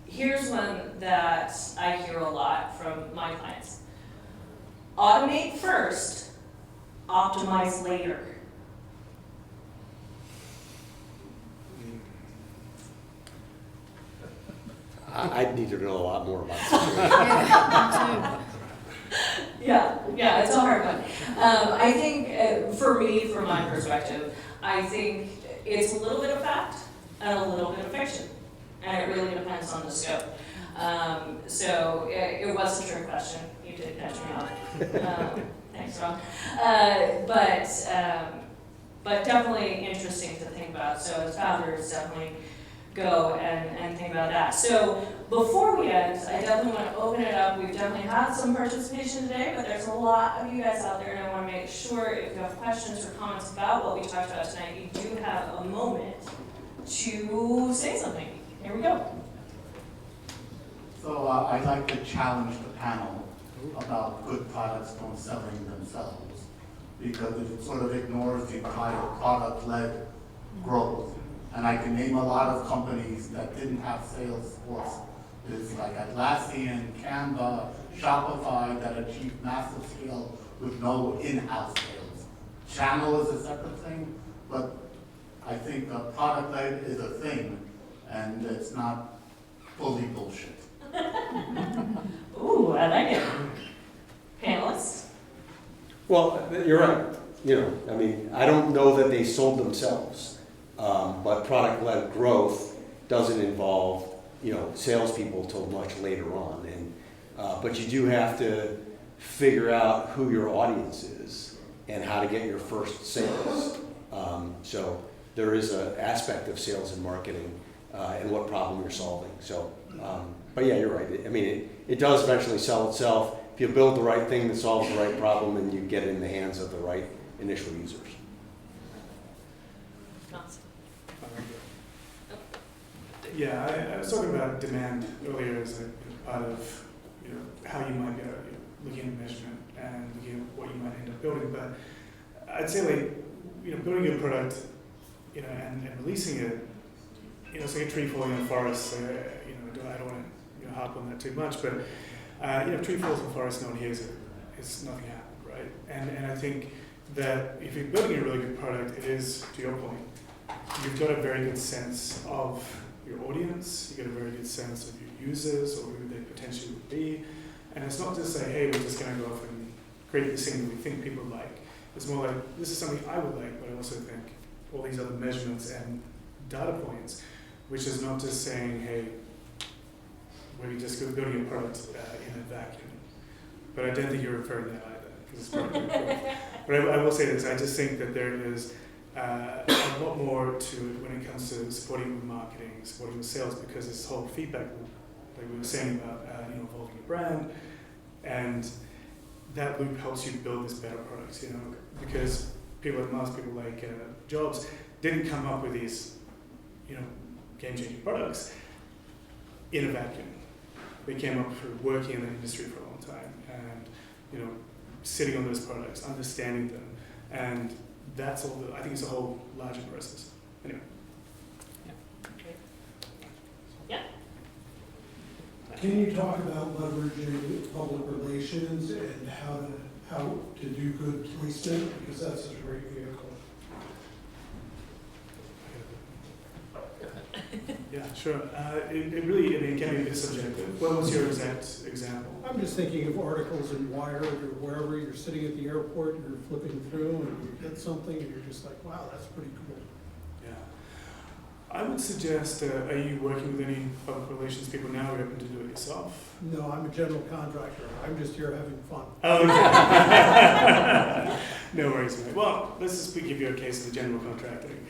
here's one that I hear a lot from my clients. Automate first, optimize later. I need to know a lot more about this. Yeah, it's a hard one. I think for me, from my perspective, I think it's a little bit of fact and a little bit of fiction, and it really depends on the scope. So it was a trick question. You did catch me off. Thanks, Ron. But definitely interesting to think about. So as founders, definitely go and think about that. So before we end, I definitely want to open it up. We've definitely had some participation today, but there's a lot of you guys out there, and I want to make sure if you have questions or comments about what we talked about tonight, you do have a moment to say something. Here we go. So I'd like to challenge the panel about good products don't selling themselves, because it sort of ignores the entire product-led growth. And I can name a lot of companies that didn't have sales force. It's like Atlassian, Canva, Shopify that achieved massive scale with no in-house sales. Channel is a separate thing, but I think product-led is a thing, and it's not fully bullshit. Ooh, I like it. Panelists? Well, you're right. I don't know that they sold themselves. But product-led growth doesn't involve, salespeople till much later on. But you do have to figure out who your audience is and how to get your first sales. So there is an aspect of sales and marketing and what problem you're solving. So, but yeah, you're right. It does eventually sell itself if you build the right thing that solves the right problem and you get it in the hands of the right initial users. Yeah, I was talking about demand earlier as a part of how you might be looking at measurement and looking at what you might end up building. But I'd say building a product and releasing it, it's like a tree falling in a forest. So, I don't want to harp on that too much, but tree falls in a forest, no one hears it. It's nothing happened, right? And I think that if you're building a really good product, it is, to your point, you've got a very good sense of your audience, you get a very good sense of your users or who they potentially would be. And it's not just say, hey, we're just going to go off and create this thing that we think people like. It's more like, this is something I would like, but I also think all these other measurements and data points, which is not just saying, hey, we're just building a product in a vacuum. But I don't think you're referring to that either, because it's part of your growth. But I will say this, I just think that there is a lot more to it when it comes to supporting with marketing, supporting with sales, because this whole feedback loop, like we were saying about evolving your brand, and that loop helps you build this better product, because people like Mars, people like Jobs, didn't come up with these, game-changing products in a vacuum. They came up through working in the industry for a long time, and sitting on those products, understanding them, and that's all. I think it's a whole larger process. Anyway. Yeah. Can you talk about leveraging public relations and how to do good placement, because that's such a great vehicle? Yeah, sure. It really, I mean, it can be a bit subjective. What was your exact example? I'm just thinking of articles in Wired or wherever, you're sitting at the airport, you're flipping through and you get something and you're just like, wow, that's pretty cool. Yeah. I would suggest, are you working with any public relations people now, or are you open to do it yourself? No, I'm a general contractor. I'm just here having fun. Oh, okay. No worries, mate. Well, let's just give you a case of the general contracting.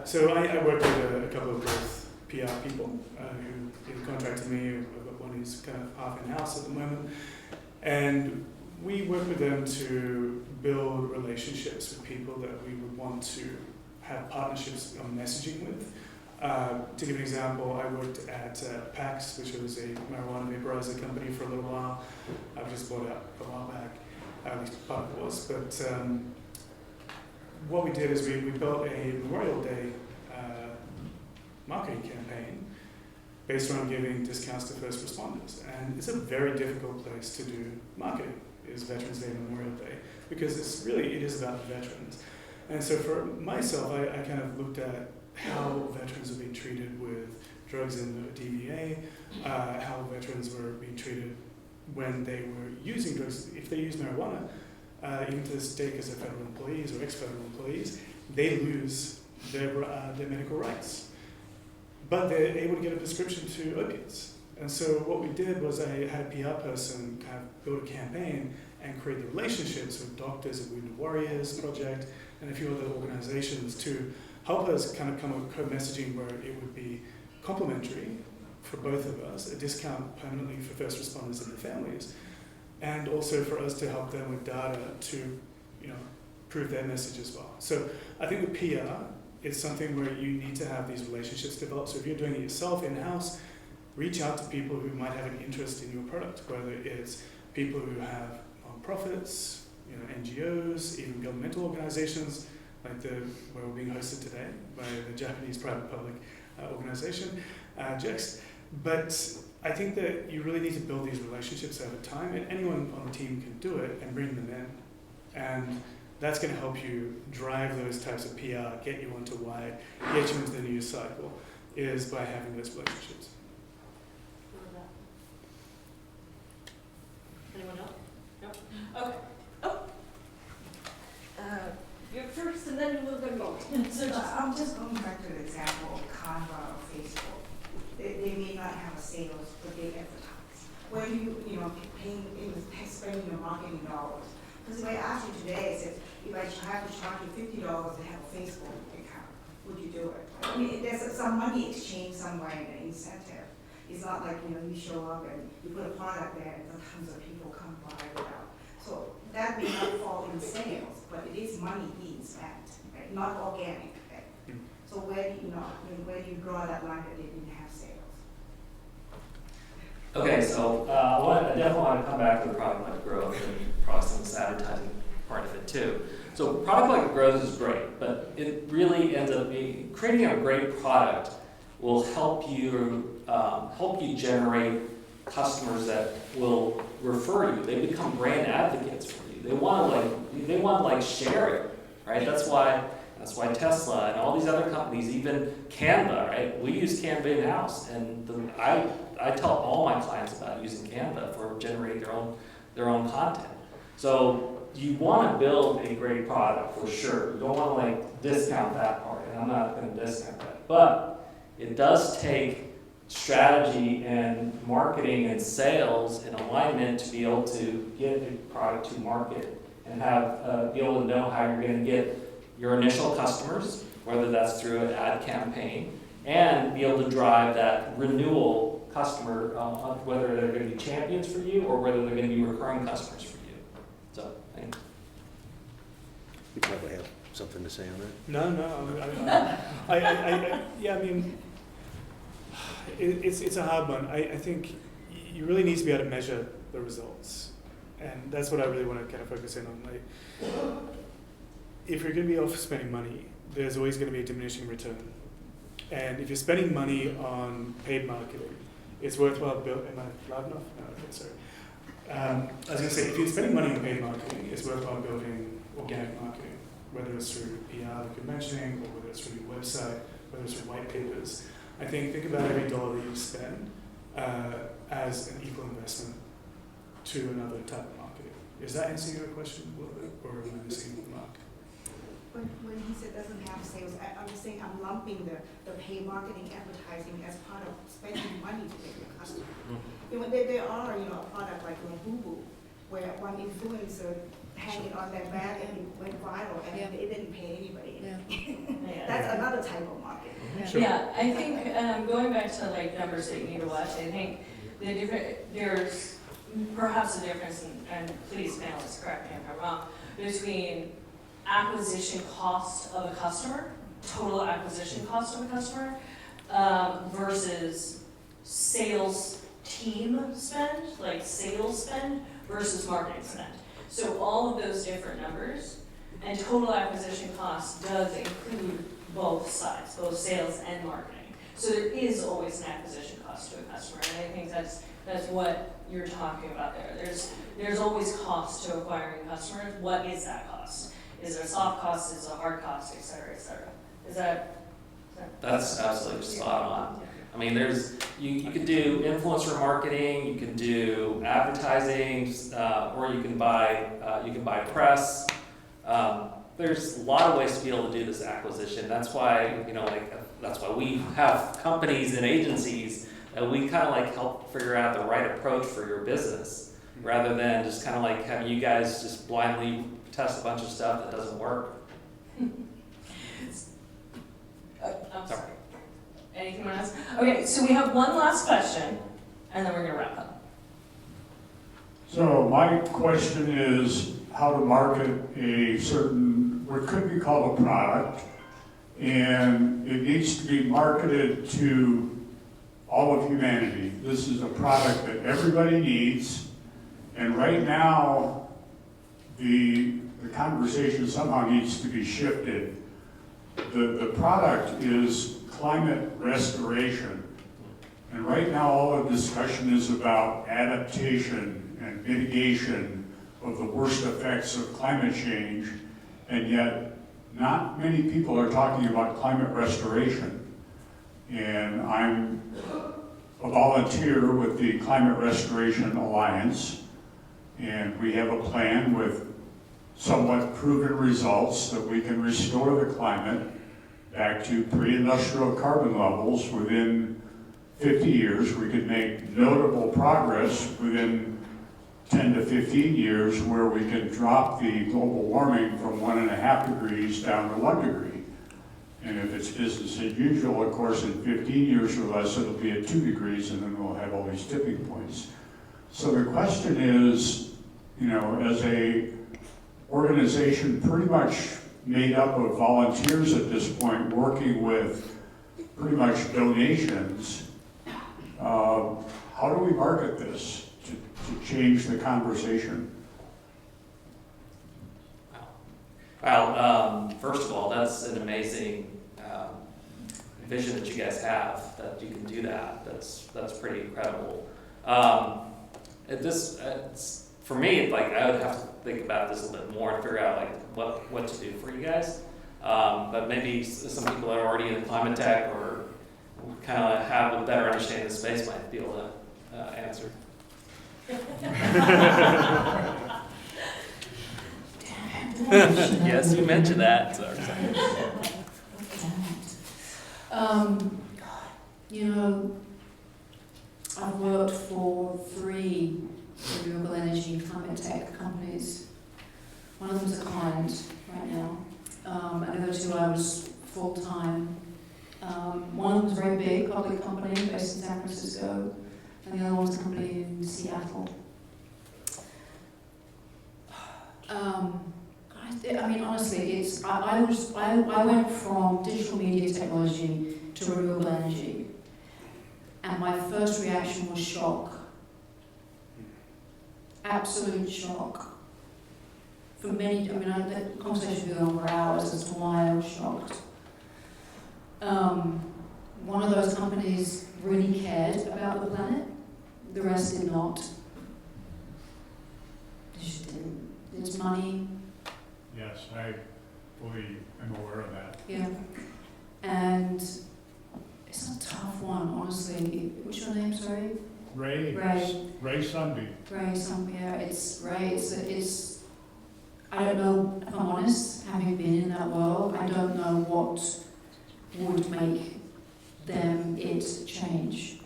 So I work with a couple of growth PR people who either contracted me, I've got one who's kind of half in-house at the moment. And we work with them to build relationships with people that we would want to have partnerships on messaging with. To give an example, I worked at PAX, which was a marijuana vaporizer company for a little while. I was just bought out a while back, at least part of it was. But what we did is we built a Memorial Day marketing campaign based on giving discounts to first responders. And it's a very difficult place to do marketing, is Veterans Day and Memorial Day, because it is about the veterans. And so for myself, I kind of looked at how veterans are being treated with drugs in the DVA, how veterans were being treated when they were using drugs. If they use marijuana, even to this day, because they're federal employees or ex-federal employees, they lose their medical rights. But they're able to get a prescription to opiates. And so what we did was I had a PR person kind of build a campaign and create the relationships with Doctors of Wounded Warriors Project and a few other organizations to help us kind of come up with co-messaging where it would be complementary for both of us, a discount permanently for first responders and their families, and also for us to help them with data to, prove their message as well. So I think with PR, it's something where you need to have these relationships developed. So if you're doing it yourself in-house, reach out to people who might have an interest in your product, whether it's people who have non-profits, NGOs, even governmental organizations, like where we're being hosted today by the Japanese private public organization, JEX. But I think that you really need to build these relationships over time, and anyone on the team can do it and bring them in. And that's going to help you drive those types of PR, get you onto Wired, get you into the news cycle, is by having those relationships. Anyone else? No? Okay. Oh. You're first and then we'll go. So I'm just going back to the example of Canva or Facebook. They may not have a sales, but they advertise. Where do you spending your marketing dollars? Because if I ask you today, it says, if I have to charge you $50 to have a Facebook account, would you do it? I mean, there's some money exchange somewhere in the incentive. It's not like, you show up and you put a product there and tons of people come buy it out. So that may not fall in sales, but it is money being spent, right? Not organic, right? So where do you draw that line that they didn't have sales? Okay, so I definitely want to come back to the product-led growth and process advertising part of it too. So product-led growth is great, but it really ends up being creating a great product will help you generate customers that will refer you. They become brand advocates for you. They want to share it, right? That's why Tesla and all these other companies, even Canva, right? We use Canva in-house, and I tell all my clients about using Canva for generating their own content. So you want to build a great product for sure. You don't want to discount that part, and I'm not going to discount that. But it does take strategy and marketing and sales and alignment to be able to get a product to market and be able to know how you're going to get your initial customers, whether that's through an ad campaign, and be able to drive that renewal customer, whether they're going to be champions for you or whether they're going to be recurring customers for you. So, thanks. You probably have something to say on that? No. It's a hard one. I think you really need to be able to measure the results, and that's what I really want to kind of focus in on. If you're going to be off spending money, there's always going to be a diminishing return. And if you're spending money on paid marketing, it's worthwhile building. Am I loud enough? No, okay, sorry. I was going to say, if you're spending money on paid marketing, it's worthwhile building organic marketing, whether it's through PR, like you're mentioning, or whether it's through your website, whether it's through white papers. I think about every dollar that you spend as an equal investment to another type of marketing. Is that answering your question a little bit, or am I missing the mark? When he said doesn't have sales, I'm just saying I'm lumping the paid marketing advertising as part of spending money to get your customer. You know, there are, you know, a product like Boo Boo, where one influencer had it on their bag and it went viral and it didn't pay anybody. Yeah. That's another type of marketing. Sure. Yeah, I think going back to like numbers that you need to watch, I think there's perhaps a difference, and please panelists correct me if I'm wrong, between acquisition cost of a customer, total acquisition cost of a customer, versus sales team spend, like sales spend versus marketing spend. So all of those different numbers, and total acquisition cost does include both sides, both sales and marketing. So there is always an acquisition cost to a customer, and I think that's what you're talking about there. There's always cost to acquiring customers. What is that cost? Is there a soft cost, is there a hard cost, et cetera, et cetera? Is that That's absolutely spot on. I mean, you can do influencer marketing, you can do advertising, or you can buy press. There's a lot of ways to be able to do this acquisition. That's why, that's why we have companies and agencies that we kind of like help figure out the right approach for your business, rather than just kind of like having you guys just blindly test a bunch of stuff that doesn't work. I'm sorry. Anything else? Okay, so we have one last question, and then we're gonna wrap up. So my question is how to market a certain, what could be called a product, and it needs to be marketed to all of humanity. This is a product that everybody needs, and right now the conversation somehow needs to be shifted. The product is climate restoration. And right now all the discussion is about adaptation and mitigation of the worst effects of climate change, and yet not many people are talking about climate restoration. And I'm a volunteer with the Climate Restoration Alliance, and we have a plan with somewhat proven results that we can restore the climate back to pre-industrial carbon levels within 50 years. We could make notable progress within 10 to 15 years, where we can drop the global warming from 1.5 degrees down to 1 degree. And if it's business as usual, of course, in 15 years or less, it'll be at 2 degrees, and then we'll have all these tipping points. So the question is, as a organization pretty much made up of volunteers at this point, working with pretty much donations, how do we market this to change the conversation? Well, first of all, that's an amazing vision that you guys have, that you can do that. That's pretty incredible. For me, like, I would have to think about this a little bit more and figure out like what to do for you guys. But maybe some people that are already in climate tech or kind of have a better understanding of the space might be able to answer. Yes, you mentioned that. Sorry. I've worked for 3 renewable energy climate tech companies. One of them's a client right now, and the other 2 I was full-time. One of them's a very big public company based in San Francisco, and the other one's a company in Seattle. Honestly, I went from digital media technology to renewable energy, and my first reaction was shock. Absolute shock. For many, the conversation could go on for hours as to why I was shocked. One of those companies really cared about the planet, the rest did not. They just didn't. It's money. Yes, I fully am aware of that. Yeah. And it's a tough one, honestly. What's your name, sorry? Ray. Ray. Ray Sunday. Ray, yeah, it's Ray. It's I don't know, if I'm honest, having been in that world, I don't know what would make it change.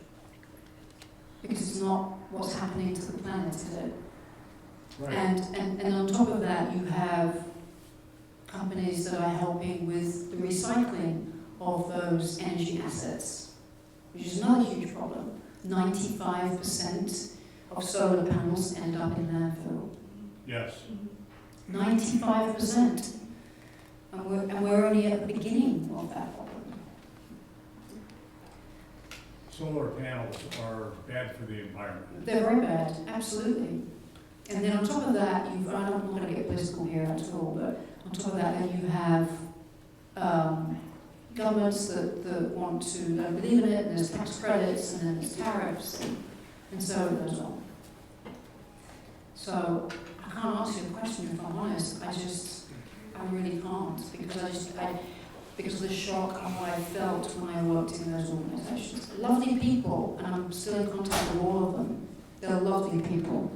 Because it's not what's happening to the planet, is it? Right. And on top of that, you have companies that are helping with the recycling of those energy assets, which is another huge problem. 95% of solar panels end up in landfill. Yes. 95%. And we're only at the beginning of that problem. Solar panels are bad for the environment. They're very bad, absolutely. And then on top of that, I'm not going to get political here at all, but on top of that, then you have governments that want to believe in it, and there's tax credits, and then there's tariffs, and so it goes on. So I can't answer your question if I'm honest. I really can't, because of the shock of what I felt when I worked in those organizations. Lovely people, and I'm still in contact with all of them. They're lovely people.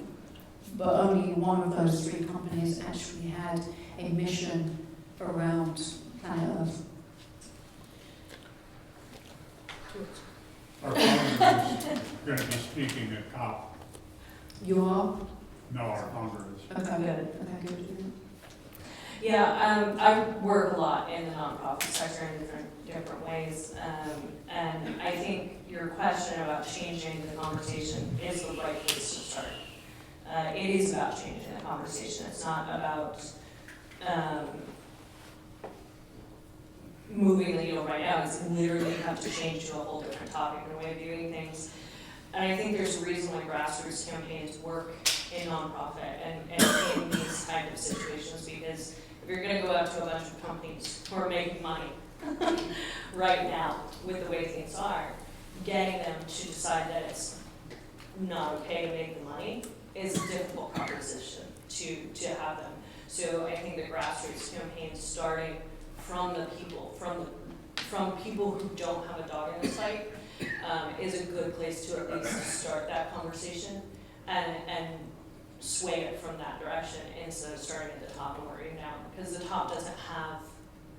But only one of those 3 companies actually had a mission around planet Earth. Our founder is going to be speaking at COP. You are? No, our founder is. Okay, good. Yeah, I work a lot in the nonprofit sector in different ways, and I think your question about changing the conversation is the right place to start. It is about changing the conversation. It's not about moving the needle right now. It's literally you have to change to a whole different topic and way of doing things. And I think there's a reason why grassroots campaigns work in nonprofit and in these kind of situations, because if you're going to go out to a bunch of companies who are making money right now with the way things are, getting them to decide that it's not okay to make the money is a difficult proposition to have them. So I think the grassroots campaign starting from the people, from people who don't have a dog in the fight, is a good place to at least start that conversation and sway it from that direction instead of starting at the top and working down, because the top doesn't have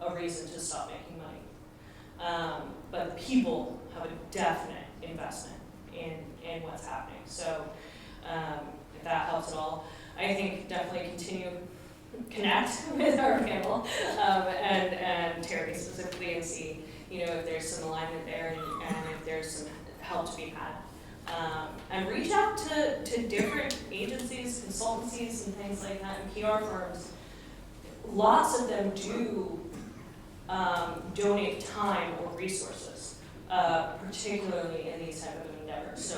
a reason to stop making money. But the people have a definite investment in what's happening. So if that helps at all, I think definitely continue connect with our panel and Terri specifically, and see if there's some alignment there and if there's some help to be had. And reach out to different agencies, consultancies, and things like that, and PR firms. Lots of them do donate time or resources, particularly in these type of endeavors.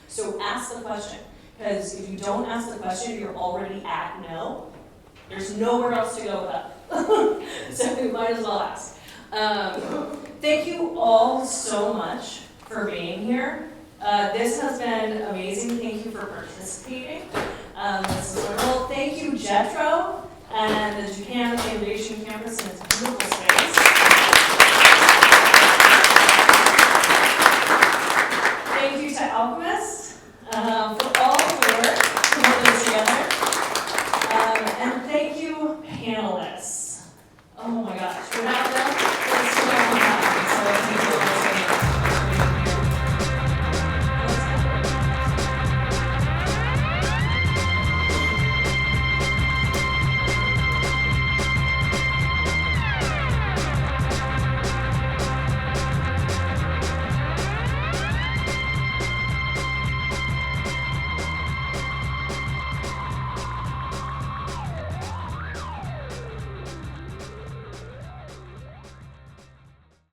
So ask the question, because if you don't ask the question, you're already at no. There's nowhere else to go with that. So you might as well ask. Thank you all so much for being here. This has been amazing. Thank you for participating. This is wonderful. Thank you, Jetro, and the Japan Innovation Campus, and its beautiful